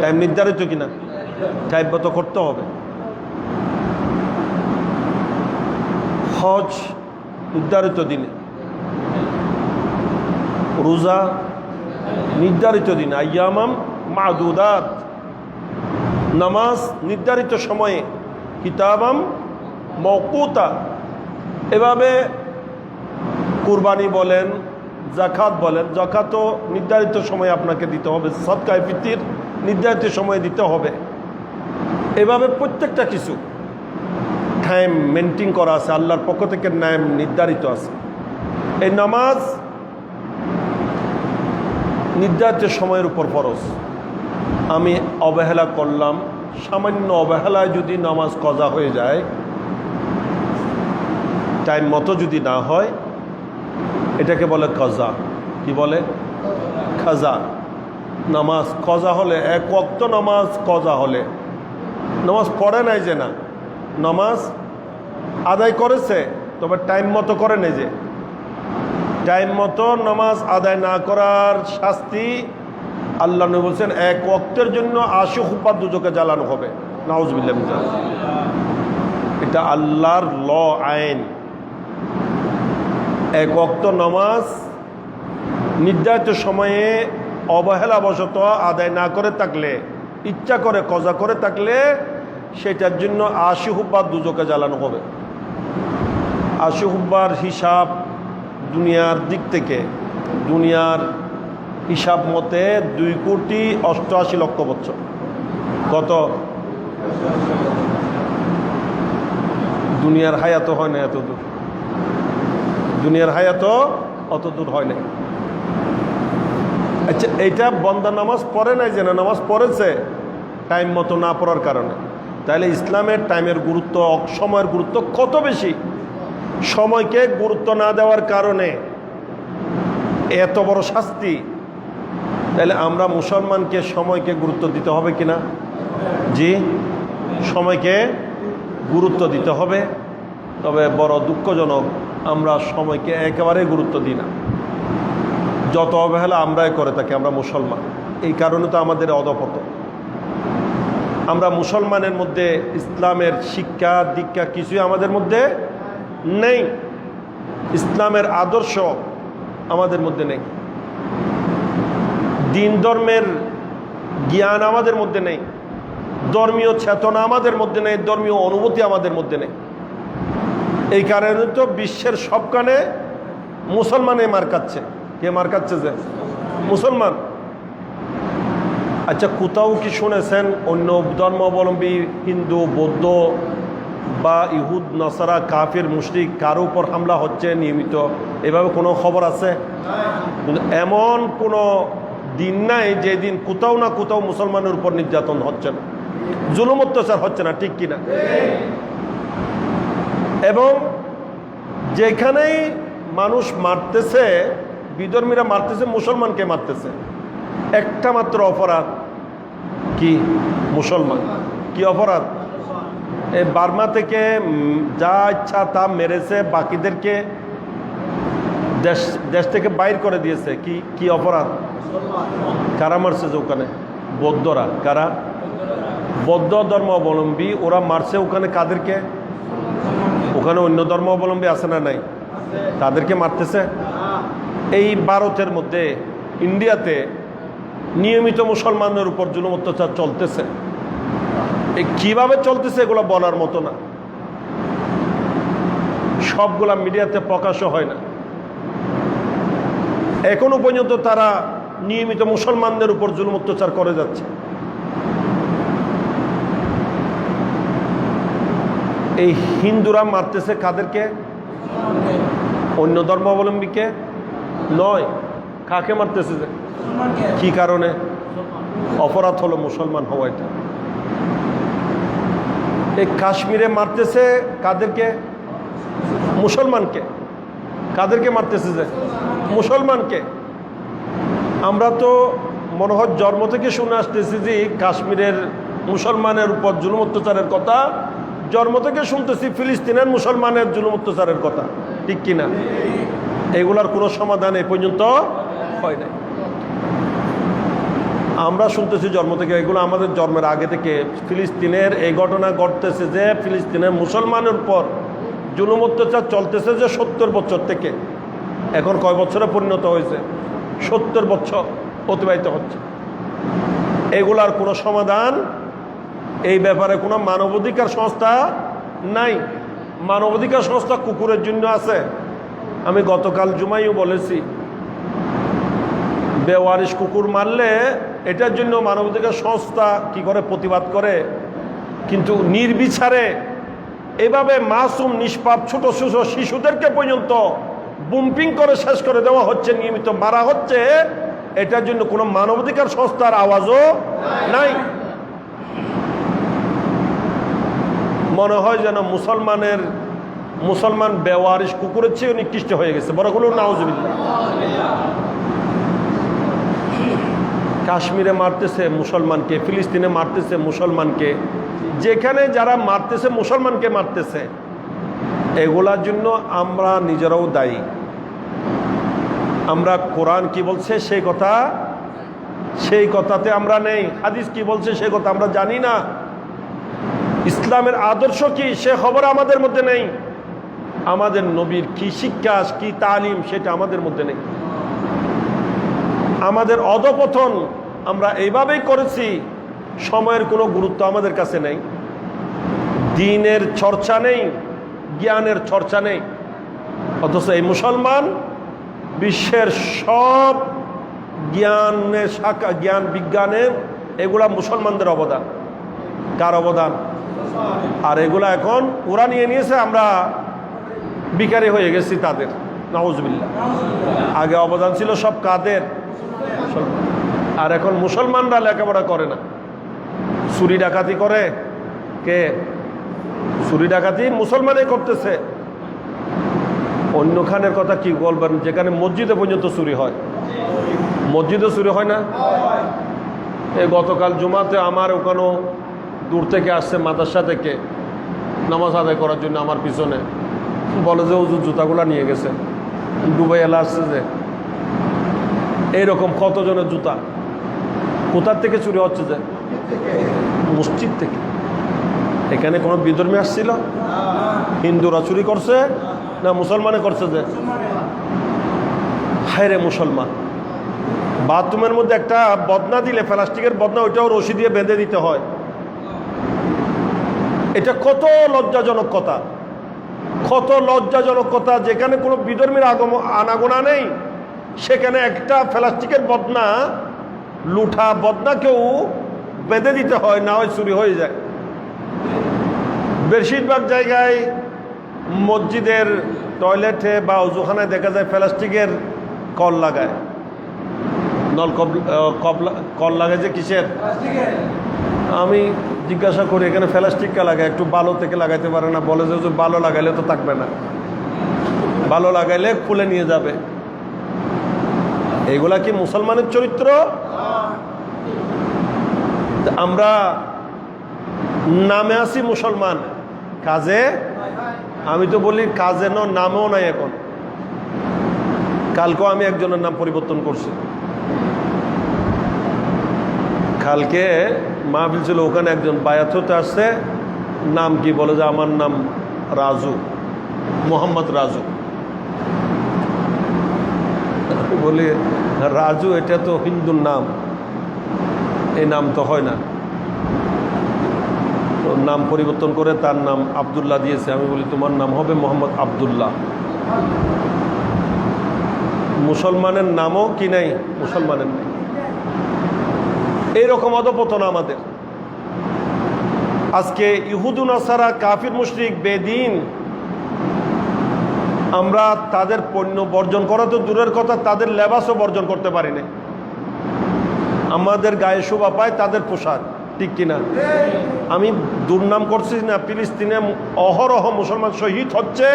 টাইম নির্ধারিত কিনা? টাইম মতো করতে হবে। হজ নির্ধারিত দিনে, রোজা নির্ধারিত দিনে, আইয়ামাম মাদুদাত। নামাজ নির্ধারিত সময়ে, কিতাবাম মওকুতা। এভাবে কুরবানি বলেন, জাকাত বলেন, জাকাতও নির্ধারিত সময়ে আপনাকে দিতে হবে, সদকায়ে ফিতর নির্ধারিত সময়ে দিতে হবে। এভাবে প্রত্যেকটা কিছু টাইম মেনটেন করা আছে, আল্লাহর পক্ষ থেকে টাইম নির্ধারিত আছে। এই নামাজ নির্ধারিত সময়ের উপর ফরজ। আমি অবহেলা করলাম, সামান্য অবহেলায় যদি নামাজ কজা হয়ে যায়, টাইম মতো যদি না হয়, এটাকে বলে কজা। কি বলে? খাজা। নামাজ কজা হলে, এক ওয়াক্ত নামাজ কজা হলে, নামাজ পড়ে নাই যে না, নামাজ আদায় করেছে, তবে টাইম মতো করে নেই। যে টাইম মতো নামাজ আদায় না করার শাস্তি আল্লাহ নবী বলছেন, এক ওয়াক্তের জন্য ৮০ হুব্বাত দুজকে জ্বালানো হবে। নাউজুবিল্লাহ। এটা আল্লাহর ল, আইন। এক ওয়াক্ত নামাজ নির্ধারিত সময়ে অবহেলাবশত আদায় না করে থাকলে, ইচ্ছা করে কজা করে থাকলে, সেটার জন্য ৮০ হুব্বাত দুজকে জ্বালানো হবে। ৮০ হুব্বার হিসাব দুনিয়ার দিক থেকে, দুনিয়ার হিসাব মতে ২,৮৮,০০,০০০ বছর। কত? দুনিয়ার হায়াতও হয় না এত দূর, দুনিয়ার হায়াতও অত দূর হয় না। আচ্ছা, এইটা বন্দা নামাজ পড়ে নাই, যে না নামাজ পড়েছে টাইম মতো না পড়ার কারণে, তাহলে ইসলামের টাইমের গুরুত্ব, সময়ের গুরুত্ব কত বেশি। সময়কে গুরুত্ব না দেওয়ার কারণে এত বড় শাস্তি, তাহলে আমরা মুসলমানকে সময়কে গুরুত্ব দিতে হবে কিনা? জি, সময়কে গুরুত্ব দিতে হবে। তবে বড় দুঃখজনক, আমরা সময়কে একেবারে গুরুত্ব দিই না, যত অবহেলা আমরাই করে থাকি। আমরা মুসলমান, এই কারণে তো আমাদের অধঃপতন। আমরা মুসলমানের মধ্যে ইসলামের শিক্ষা দীক্ষা কিছুই আমাদের মধ্যে নেই, ইসলামের আদর্শ আমাদের মধ্যে নেই, দিন ধর্মের জ্ঞান আমাদের মধ্যে নেই, ধর্মীয় চেতনা আমাদের মধ্যে নেই, ধর্মীয় অনুভূতি আমাদের মধ্যে নেই। এই কারণে তো বিশ্বের সবখানে মুসলমানে মার খাচ্ছে। কে মার খাচ্ছে? যে মুসলমান। আচ্ছা, কোথাও কি শুনেছেন অন্য ধর্মাবলম্বী হিন্দু, বৌদ্ধ বা ইহুদ, নাসারা, কাফির, মুশরিক কারো উপর হামলা হচ্ছে নিয়মিত? এভাবে কোনো খবর আছে? কিন্তু এমন কোনো দিন নাই যেদিন কোথাও না কোথাও মুসলমানের উপর নির্যাতন হচ্ছে না, জুলুম অত্যাচার হচ্ছে না, ঠিক কিনা? এবং যেখানেই মানুষ মারতেছে, বিধর্মীরা মারতেছে, মুসলমানকে মারতেছে। একটা মাত্র অপরাধ কি? মুসলমান। কি অপরাধ? এই বার্মা থেকে যা ইচ্ছা তা মেরেছে, বাকিদেরকে দেশ থেকে বাইর করে দিয়েছে। কি কি অপরাধ? কারা মারছে? যে ওখানে বৌদ্ধরা। কারা? বৌদ্ধ ধর্মাবলম্বী, ওরা মারছে ওখানে কাদেরকে? ওখানে অন্য ধর্মাবলম্বী আছে না নাই? তাদেরকে মারতেছে। এই ভারতের মধ্যে, ইন্ডিয়াতে নিয়মিত মুসলমানদের উপর জুলুম অত্যাচার চলতেছে। এই কিভাবে চলতেছে এগুলো বলার মতো না, সবগুলা মিডিয়াতে প্রকাশও হয় না। এখনো পর্যন্ত তারা নিয়মিত মুসলমানদের উপর জুলুম অত্যাচার করে যাচ্ছে। এই হিন্দুরা মারতেছে কাদেরকে? অন্য ধর্মাবলম্বীকে নয়। কাকে মারতেছে? যে কি কারণে? অপরাধ হলো মুসলমান হওয়া। এটা এই কাশ্মীরে মারতেছে কাদেরকে? মুসলমানকে। কাদেরকে মারতেছে? যে মুসলমানকে। আমরা তো মনে হয় জন্ম থেকে শুনে আসতেছি যে কাশ্মীরের মুসলমানের উপর জুলুম অত্যাচারের কথা, জন্ম থেকে শুনতেছি ফিলিস্তিনের মুসলমানের জুলুম অত্যাচারের কথা, ঠিক কিনা? এগুলার কোনো সমাধান এ পর্যন্ত হয় নাই। আমরা শুনতেছি জন্ম থেকে, এগুলো আমাদের জন্মের আগে থেকে ফিলিস্তিনের এই ঘটনা ঘটতেছে যে ফিলিস্তিনের মুসলমানের উপর জুলুম অত্যাচার চলতেছে যে 70 বছর থেকে। এখন কয় বছরে পরিণত হয়েছে? 70 বছর অতিবাহিত হচ্ছে। এগুলার কোনো সমাধান, এই ব্যাপারে কোনো মানবাধিকার সংস্থা নাই। মানবাধিকার সংস্থা কুকুরের জন্য আছে। আমি গতকাল জুমাইও বলেছি, বেওয়ারিশ কুকুর মারলে এটার জন্য মানবাধিকার সংস্থা কি করে? প্রতিবাদ করে। কিন্তু নির্বিচারে এভাবে মাসুম নিষ্পাপ ছোট ছোট শিশুদেরকে পর্যন্ত বুম্পিং করে শেষ করে দেওয়া হচ্ছে, নিয়মিত মারা হচ্ছে। এটার জন্য কোনো মানবাধিকার সংস্থার আওয়াজও নাই। মনে হয় যেন মুসলমান বেওয়ারিশ কুকুরের চেয়ে নিকৃষ্ট হয়ে গেছে। বড় কোনো নাউজুবিল্লাহ। কাশ্মীরে মারতেছে মুসলমানকে, ফিলিস্তিনে মারতেছে মুসলমানকে, যেখানে যারা মারতেছে মুসলমানকে মারতেছে, এগুলার জন্য আমরা নিজেরাও দায়ী। আমরা কোরআন কি বলছে সেই কথাতে আমরা নেই, হাদিস কি বলছে সেই কথা আমরা জানি না, ইসলামের আদর্শ কি সে খবর আমাদের মধ্যে নেই, আমাদের নবীর কি শিক্ষা কি তালিম সেটা আমাদের মধ্যে নেই। আমাদের অধঃপতন আমরা এইভাবেই করেছি, সময়ের কোনো গুরুত্ব আমাদের কাছে নেই, দ্বীনের চর্চা নেই, জ্ঞানের চর্চা নেই। অথচ এই মুসলমান বিশ্বের সব জ্ঞানের শাখা, জ্ঞান বিজ্ঞানের, এগুলা মুসলমানদের অবদান। কার অবদান? আর এগুলা এখন ওরা নিয়ে নিয়েছে, আমরা বিকারি হয়ে গেছি তাদের। নাউজুবিল্লাহ। আগে অবদান ছিল সব কাদের? আর এখন মুসলমানরা লেখাপড়া করে না, চুরি ডাকাতি করে। কে? চুরি ডাকাতি মুসলমানে করতেছে। অন্য খানের কথা কি বলবেন, যেখানে মসজিদে পর্যন্ত চুরি হয়। মসজিদে চুরি হয় না? এই গতকাল জুমাতে আমার ওখানেও দূর থেকে আসছে, মাদ্রাসা থেকে নামাজ আদায় করার জন্য আমার পিছনে, বলে যে হুজুর জুতাগুলা নিয়ে গেছে, দুবাই এলা আসছে যে। এইরকম কতজনের জুতা কোথার থেকে চুরি হচ্ছে? যে মসজিদ থেকে। এখানে কোনো বিধর্মী আসছিল? হিন্দুরা চুরি করছে না মুসলমানে করছে? যে হায় রে মুসলমান, বাথরুমের মধ্যে একটা বদনা দিলে, প্লাস্টিকের বদনা, ওইটাও রশি দিয়ে বেঁধে দিতে হয়। এটা কত লজ্জাজনক কথা, কত লজ্জাজনক কথা। যেখানে কোনো বিধর্মীর আনাগোনা নেই, সেখানে একটা প্লাস্টিকের বদনা, লুঠা বদনাকেও বেঁধে দিতে হয়, না হয় চুরি হয়ে যায়। বেশিরভাগ জায়গায় মসজিদের টয়লেটে বা অজুখানায় দেখা যায় প্লাস্টিকের কল লাগায়। কল লাগায় যে কিসের? আমি জিজ্ঞাসা করি এখানে প্লাস্টিকটা লাগায়, একটু বালো থেকে লাগাইতে পারে না? বলে যে বালো লাগাইলে তো থাকবে না, বালো লাগাইলে খুলে নিয়ে যাবে। এগুলা কি মুসলমানের চরিত্র? আমরা নামে আছি মুসলমান, কাজে আমি তো বলি কাজে নামেও নাই এখন। কালকেও আমি একজনের নাম পরিবর্তন করছি। কালকে মাহফিল ছিল, ওখানে একজন বায়াত হতে আসছে, নাম কি? বলে যে আমার নাম রাজু, মোহাম্মদ রাজু। বলি রাজু এটা তো হিন্দুর নাম, এই নাম তো হয় না। তো নাম পরিবর্তন করে তার নাম আব্দুল্লাহ দিয়েছে। আমি বলি তোমার নাম হবে মোহাম্মদ আব্দুল্লাহ। মুসলমানের নামও কি নাই? মুসলমানের নাই। এইরকম অধপতন আমাদের। আজকে ইহুদু নাসারা, কাফির মুশরিক, বেদিন, আমরা তাদের পণ্য বর্জন করা তো দূরের কথা, তাদের লেবাসও বর্জন করতে পারি না। আমাদের গায়ে শোভা পায় তাদের পোশাক, ঠিক কিনা? আমি দুর্নাম করছি না, ফিলিস্তিনে অহরহ মুসলমান শহীদ হচ্ছে,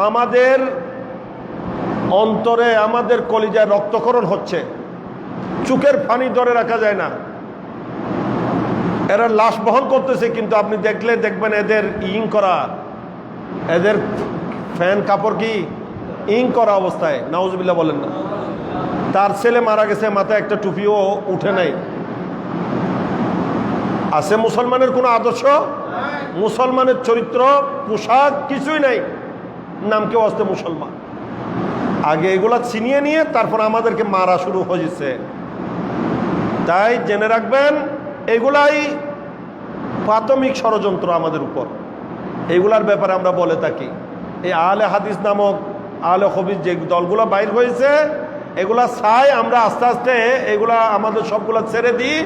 আমাদের অন্তরে, আমাদের কলিজায় রক্তক্ষরণ হচ্ছে, চোখের পানি ধরে রাখা যায় না। এরা লাশ বহন করতেছে, কিন্তু আপনি দেখলে দেখবেন এদের ইং করা, এদের ফ্যান কাপড় কি ইং করা অবস্থায়। নাউজুবিল্লাহ বলেন না। তার ছেলে মারা গেছে, মাথায় একটা টুপিও উঠে নাই। আছে মুসলমানের কোনো আদর্শ? মুসলমানের চরিত্র, পোশাক কিছুই নাই, নাম কেউ আসতে মুসলমান। আগে এগুলা ছিনিয়ে নিয়ে তারপর আমাদেরকে মারা শুরু হয়েছে। তাই জেনে রাখবেন, এগুলাই প্রাথমিক ষড়যন্ত্র আমাদের উপর। এগুলার ব্যাপারে আমরা বলে থাকি, এই আহলে হাদিস নামক, আহলে হদিস যে দলগুলো বাইর হয়েছে, এগুলা চাই আমরা আস্তে আস্তে এগুলা আমাদের সবগুলা ছেড়ে দিই,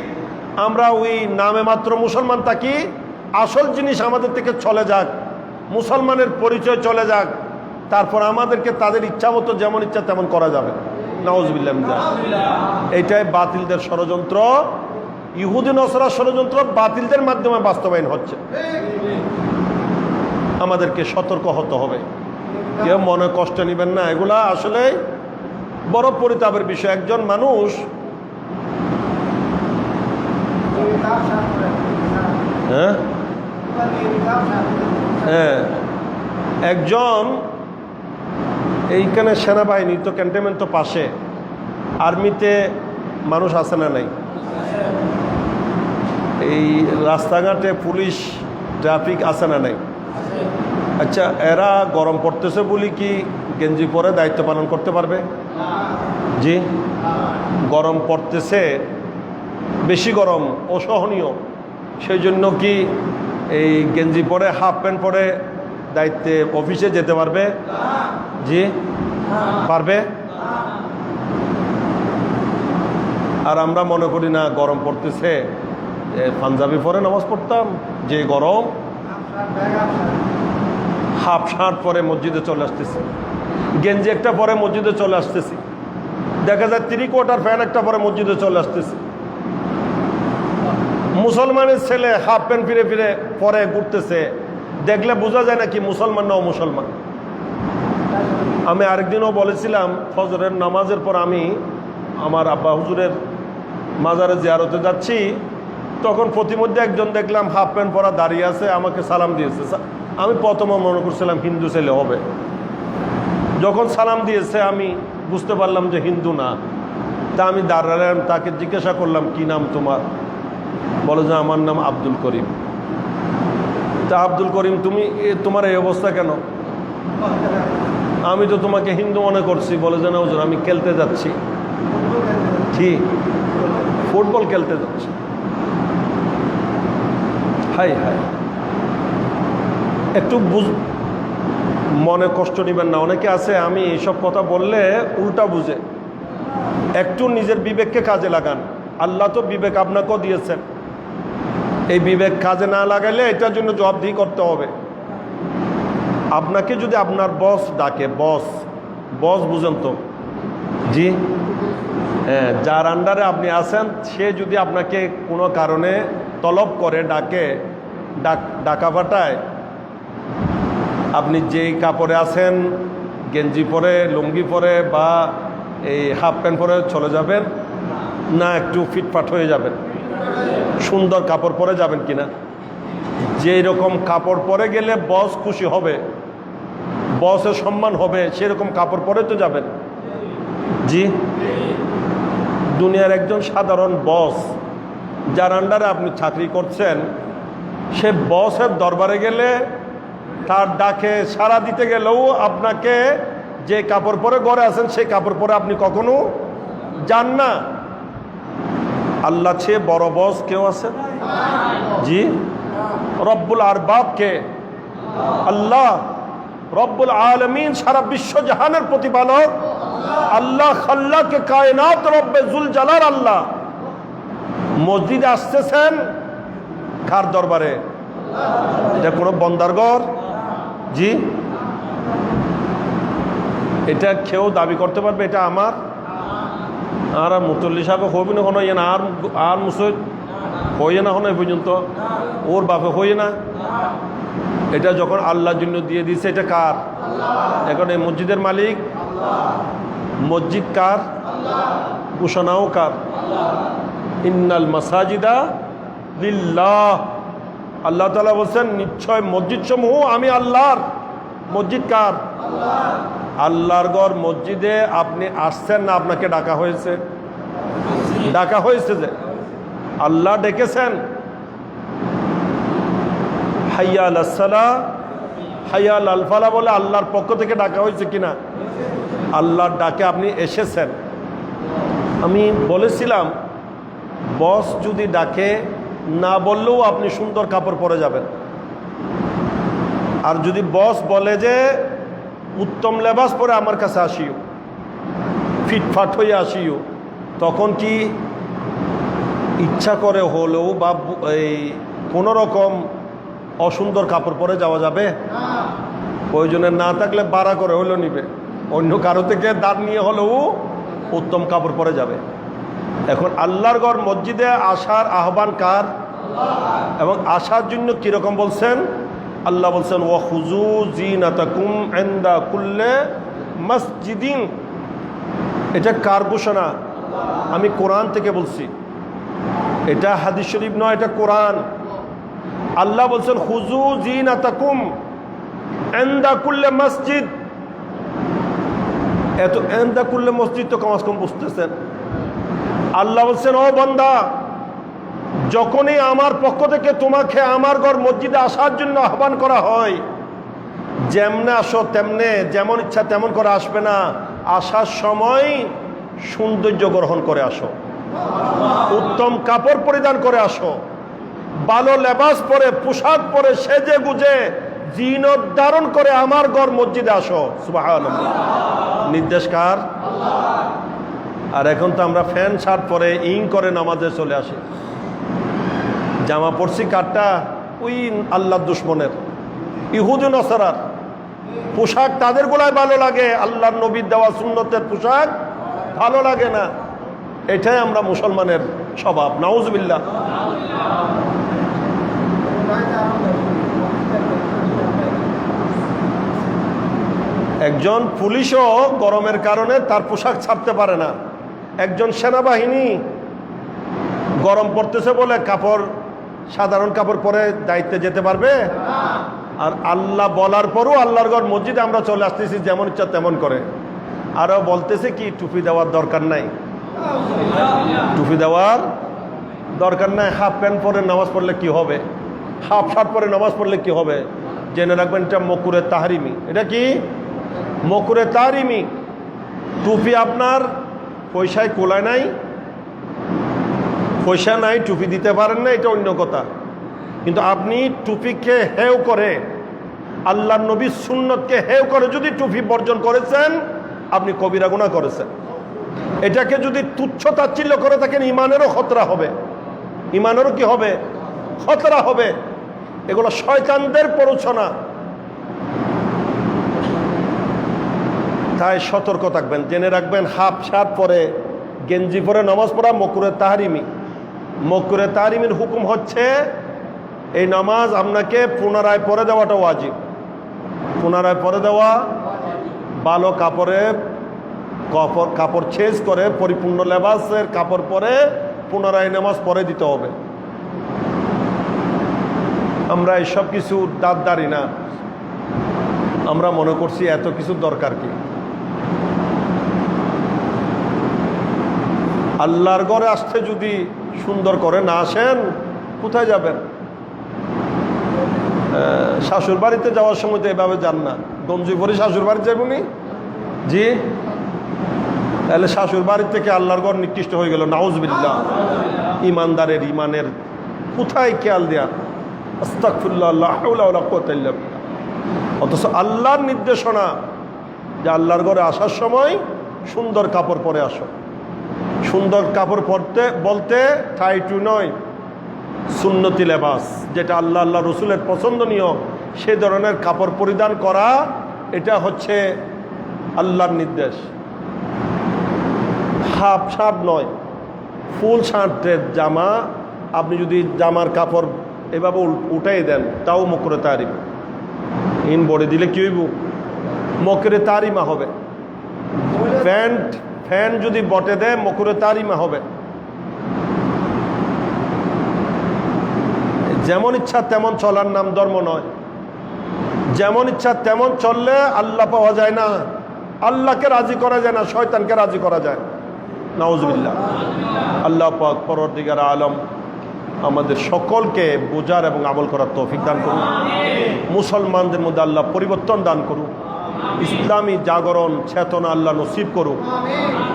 আমরা ওই নামে মাত্র মুসলমান থাকি। আসল জিনিস আমাদের থেকে চলে যাক, মুসলমানের পরিচয় চলে যাক, তারপর আমাদেরকে তাদের ইচ্ছা মতো যেমন ইচ্ছা তেমন করা যাবে। নাউজুবিল্লাহ। এইটাই বাতিলদের ষড়যন্ত্র, ইহুদি নসরা ষড়যন্ত্র বাতিলদের মাধ্যমে বাস্তবায়ন হচ্ছে। আমাদেরকে সতর্ক হতে হবে, কেউ মনে কষ্ট নেবেন না। এগুলা আসলে বড় পরিতাপের বিষয়। একজন মানুষ, হ্যাঁ, একজন এইখানে সেনাবাহিনী তো ক্যান্টনমেন্ট তো পাশে, আর্মিতে মানুষ আছে না নাই? এই রাস্তাঘাটে পুলিশ ট্রাফিক আছে না নাই? আচ্ছা, এরা গরম পড়তেছে বলি কি গেঞ্জি পরে দায়িত্ব পালন করতে পারবে? জি, গরম পড়তেছে, বেশি গরম, অসহনীয়, সেই জন্য কি এই গেঞ্জি পরে, হাফ প্যান্ট পরে দায়িত্বে অফিসে যেতে পারবে? জি, পারবে? আর আমরা মনে করি না, গরম পড়তেছে, পাঞ্জাবি পরে নামাজ পড়তাম, যে গরম, হাফ শার্ট পরে মসজিদে চলে আসতেছি, গেঞ্জি একটা পরে মসজিদে চলে আসতেছি, দেখা যায় 3/4 ফ্যান একটা পরে মসজিদে চলে আসতেছি। মুসলমানের ছেলে হাফ প্যান্ট ফিরে ফিরে পরে ঘুরতেছে, দেখলে বোঝা যায় না কি মুসলমান না অমুসলমান। আমি আরেকদিনও বলেছিলাম, ফজরের নামাজের পর আমি আমার আব্বা হুজুরের মাজারে জিয়ারতে যাচ্ছি, তখন প্রতিমধ্যে একজন দেখলাম হাফ প্যান্ট পরা দাঁড়িয়ে আছে, আমাকে সালাম দিয়েছে। আমি প্রথমে মনে করছিলাম হিন্দু ছেলে হবে। যখন সালাম দিয়েছে আমি বুঝতে পারলাম যে হিন্দু না। তা আমি দাঁড়ালাম, তাকে জিজ্ঞাসা করলাম কি নাম তোমার? বলে যে আমার নাম আব্দুল করিম। তা আব্দুল করিম, তুমি তোমার এই অবস্থা কেন? আমি তো তোমাকে হিন্দু মনে করছি। বলে যে না হুজুর, আমি খেলতে যাচ্ছি। ঠিক, ফুটবল খেলতে যাচ্ছি। হাই হাই, একটু মনে কষ্ট নেবেন না। অনেকে আছে আমি এইসব কথা বললে উল্টা বুঝে। একটু নিজের বিবেককে কাজে লাগান। আল্লাহ তো বিবেক আপনাকেও দিয়েছেন, এই বিবেক কাজে না লাগাইলে এটার জন্য জবাবদিহি করতে হবে। আপনাকে যদি আপনার বস ডাকে, বস বুঝেন তো? জি হ্যাঁ, যার আন্ডারে আপনি আছেন সে যদি আপনাকে কোনো কারণে তলব করে, ডাকা পাঠায়, আপনি যেই কাপড়ে আছেন, গেঞ্জি পরে, লুঙ্গি পরে বা এই হাফ প্যান্ট পরে চলে যাবেন না একটু ফিটফাট হয়ে যাবেন? সুন্দর কাপড় পরে যাবেন কিনা? যেই রকম কাপড় পরে গেলে বস খুশি হবে, বসের সম্মান হবে, সেরকম কাপড় পরে তো যাবেন। জি, দুনিয়ার একজন সাধারণ বস যার আন্ডারে আপনি চাকরি করছেন, সে বসের দরবারে গেলে তার ডাকে সাড়া দিতে গেলেও আপনাকে যে কাপড় পরে ঘরে আছেন সেই কাপড় পরে আপনি কখনো যান না। আল্লাহ চেয়ে বড় বস কেউ আছে? জি, রব্বুল আরবাব কে? আল্লাহ রব্বুল আলামিন, সারা বিশ্ব জাহানের প্রতিপালক আল্লাহ, খাল্লাকে কায়নাত রব্বে জুল জালাল আল্লাহ। মসজিদে আসতেছেন কার দরবারে? এটা কোনো বন্দার ঘর? জি, এটা কেউ দাবি করতে পারবে এটা আমার? আর মুতল্লি সাহেব হবি না, হনো না, আর মুসৈদ হইয়ে না, হনো এ পর্যন্ত ওর বাপে হইয়ে না। এটা যখন আল্লাহর জন্য দিয়ে দিয়েছে, এটা কার? এখন এই মসজিদের মালিক, মসজিদ কার? ঘোষণাও কার? ইন্নাল মাসাজিদা লিল্লাহ। আল্লাহ তাআলা বলছেন নিশ্চয় মসজিদ সমূহ আমি আল্লাহর। মসজিদ কার? আল্লাহর ঘর। মসজিদে আপনি আসছেন না, আপনাকে ডাকা হয়েছে? ডাকা হয়েছে যে আল্লাহ ডেকেছেন, হাইয়া আলাস সালাহ, হাইয়া আলাল ফালাহ বলে আল্লাহর পক্ষ থেকে ডাকা হয়েছে কিনা? আল্লাহর ডাকে আপনি এসেছেন। আমি বলেছিলাম বস যদি ডাকে, না বললেও আপনি সুন্দর কাপড় পরে যাবেন। আর যদি বস বলে যে উত্তম লেবাস পরে আমার কাছে আসিও, ফিটফাট হয়ে আসিও, তখন কি ইচ্ছা করে হলেও বা এই কোনো রকম অসুন্দর কাপড় পরে যাওয়া যাবে? প্রয়োজনে না থাকলে ভাড়া করে হলেও নিবে, অন্য কারো থেকে দাঁড় নিয়ে হলেও উত্তম কাপড় পরে যাবে। এখন আল্লাহর ঘর মসজিদে আসার আহ্বান কার? এবং আসার জন্য কিরকম বলছেন? আল্লাহ বলছেন ওয়াখুযু জিনাতাকুম ইনদা কুল্লি মসজিদিন। এটা কার ঘোষণা? আমি কোরআন থেকে বলছি, এটা হাদিস শরীফ নয়, এটা কোরআন। আল্লাহ বলছেন খুযু জিনাতাকুম ইনদা কুল্লি মসজিদ। এত ইনদা কুল্লি মসজিদ তো কম আজ কম বুঝতেছেন। আল্লাহ বলছেন ও বান্দা, যখনই আমার পক্ষ থেকে তোমাকে আমার ঘর মসজিদে আসার জন্য আহ্বান করা হয়, যেমনে আসো তেমনে, যেমন ইচ্ছা তেমন করে আসবে না। আসার সময় সৌন্দর্য গ্রহণ করে আসো, উত্তম কাপড় পরিধান করে আসো, ভালো লেবাস পরে, পোশাক পরে, সেজে গুজে, জিনত ধারণ করে আমার ঘর মসজিদে আসো। সুবহানাল্লাহ। নির্দেশ কার? আর এখন তো আমরা ফ্যান শার্ট পরে ইং করে নামাজে চলে আসি। জামা পড়ছি কাঠটা ওই আল্লাহর দুশ্মনের, ইহুদি নসারার পোশাক তাদের গোলায় ভালো লাগে, আল্লাহর নবীর দেওয়া সুন্নতের পোশাক ভালো লাগে না। এটাই আমরা মুসলমানের স্বভাব। নাউজুবিল্লাহ। একজন পুলিশও গরমের কারণে তার পোশাক ছাড়তে পারে না। একজন সেনাবাহিনী গরম পড়তেছে বলে কাপড়, সাধারণ কাপড় পরে দায়িত্বে যেতে পারবে? আর আল্লাহ বলার পরও আল্লাহর ঘর মসজিদে আমরা চলে আসতেছি যেমন ইচ্ছা তেমন করে। আরও বলতেছে কি টুপি দেওয়ার দরকার নাই, টুপি দেওয়ার দরকার নাই। হাফ প্যান্ট পরে নামাজ পড়লে কি হবে, হাফ শার্ট পরে নামাজ পড়লে কি হবে? জেনে রাখবেন এটা মকুরে তাহরিমি। এটা কি মকুরে তাহরিমি। টুপি আপনার পয়সায় কোলায় নাই, পয়সা নাই, টুপি দিতে পারেন না, এটা অন্য কথা। কিন্তু আপনি টুপিকে হেও করে, আল্লাহর নবীর সুন্নতকে হেও করে যদি টুপি বর্জন করেছেন, আপনি কবিরা গুনাহ করেছেন। এটাকে যদি তুচ্ছ তাচ্ছিল্য করে থাকেন, ইমানেরও খতরা হবে, ইমানেরও কি হবে? খতরা হবে। এগুলো শয়তানদের প্ররোচনা। তাই সতর্ক থাকবেন, জেনে রাখবেন হাফ শার্ট পরে গেঞ্জি পরে নামাজ পড়া মকুরে তাহরিমি। মকুরে তাহরিমির হুকুম হচ্ছে এই নামাজ আপনাকে পুনরায় পরে দেওয়াটা ওয়াজিব। পুনরায় পরে দেওয়া, ভালো কাপড়ে কাপড় চেঞ্জ করে পরিপূর্ণ লেবাসের কাপড় পরে পুনরায় নামাজ পড়ে দিতে হবে। আমরা এসব কিছু দাঁড়ি না, আমরা মনে করছি এত কিছু দরকার কি? আল্লাহর ঘরে আসতে যদি সুন্দর করে না আসেন, কোথায় যাবেন? শাশুর বাড়িতে যাওয়ার সময় তো এভাবে যান না, গঞ্জি পরে শাশুর বাড়ি যাবনি জি, তাহলে শাশুর বাড়ি থেকে আল্লাহর ঘর নিকৃষ্ট হয়ে গেল। নাউজুবিল্লাহ। ইমানদারের ইমানের কোথায় খেয়াল দেয়া? আস্তাগফিরুল্লাহ, লা হাওলা ওয়ালা কুওয়াতা ইল্লা বিল্লাহ। অথচ আল্লাহর নির্দেশনা যে আল্লাহর ঘরে আসার সময় সুন্দর কাপড় পরে আসো। সুন্দর কাপড় পরতে বলতে টাইটু নয়, সুন্নতি লেবাস, যেটা আল্লাহ আল্লাহ রসুলের পছন্দনীয় সে ধরনের কাপড় পরিধান করা, এটা হচ্ছে আল্লাহর নির্দেশ। হাফ শার্ট নয়, ফুল শার্টের জামা আপনি যদি জামার কাপড় এভাবে উঠাই দেন তাও মকরে তারিমা। ইন বডি দিলে কি হইব? মকরে তারিমা হবে। ফ্যান যদি বটে দেয় মকরে তারিমা হবে। যেমন ইচ্ছা তেমন চলার নাম ধর্ম নয়। যেমন ইচ্ছা তেমন চললে আল্লাহ পাওয়া যায় না, আল্লাহকে রাজি করা যায় না, শয়তানকে রাজি করা যায়। নাউজুবিল্লাহ। আল্লাহ পাক পরওয়ারদিগার আলম আমাদের সকলকে বোঝার এবং আমল করার তৌফিক দান করুন। মুসলমানদের মধ্যে আল্লাহ পরিবর্তন দান করুন। ইসলামী জাগরণ চেতনা আল্লাহ নসিব করুন।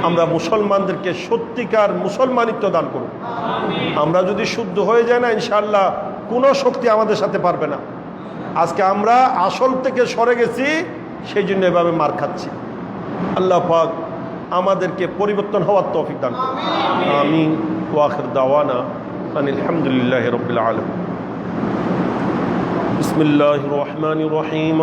আমরা মুসলমানদেরকে সত্যিকার মুসলমানিত্ব দান করুন। আমরা যদি শুদ্ধ হয়ে যায় না, ইনশাআল্লাহ কোনো শক্তি আমাদের সাথে পারবে না। আজকে আমরা আসল থেকে সরে গেছি, সেই জন্য এভাবে মার খাচ্ছি। আল্লাহ পাক আমাদেরকে পরিবর্তন হওয়ার তৌফিক দান করুন। আমিন। ওয়া আখির দাওয়ানা আলহামদুলিল্লাহি রাব্বিল আলামিন। বিসমিল্লাহির রহমানির রহিম।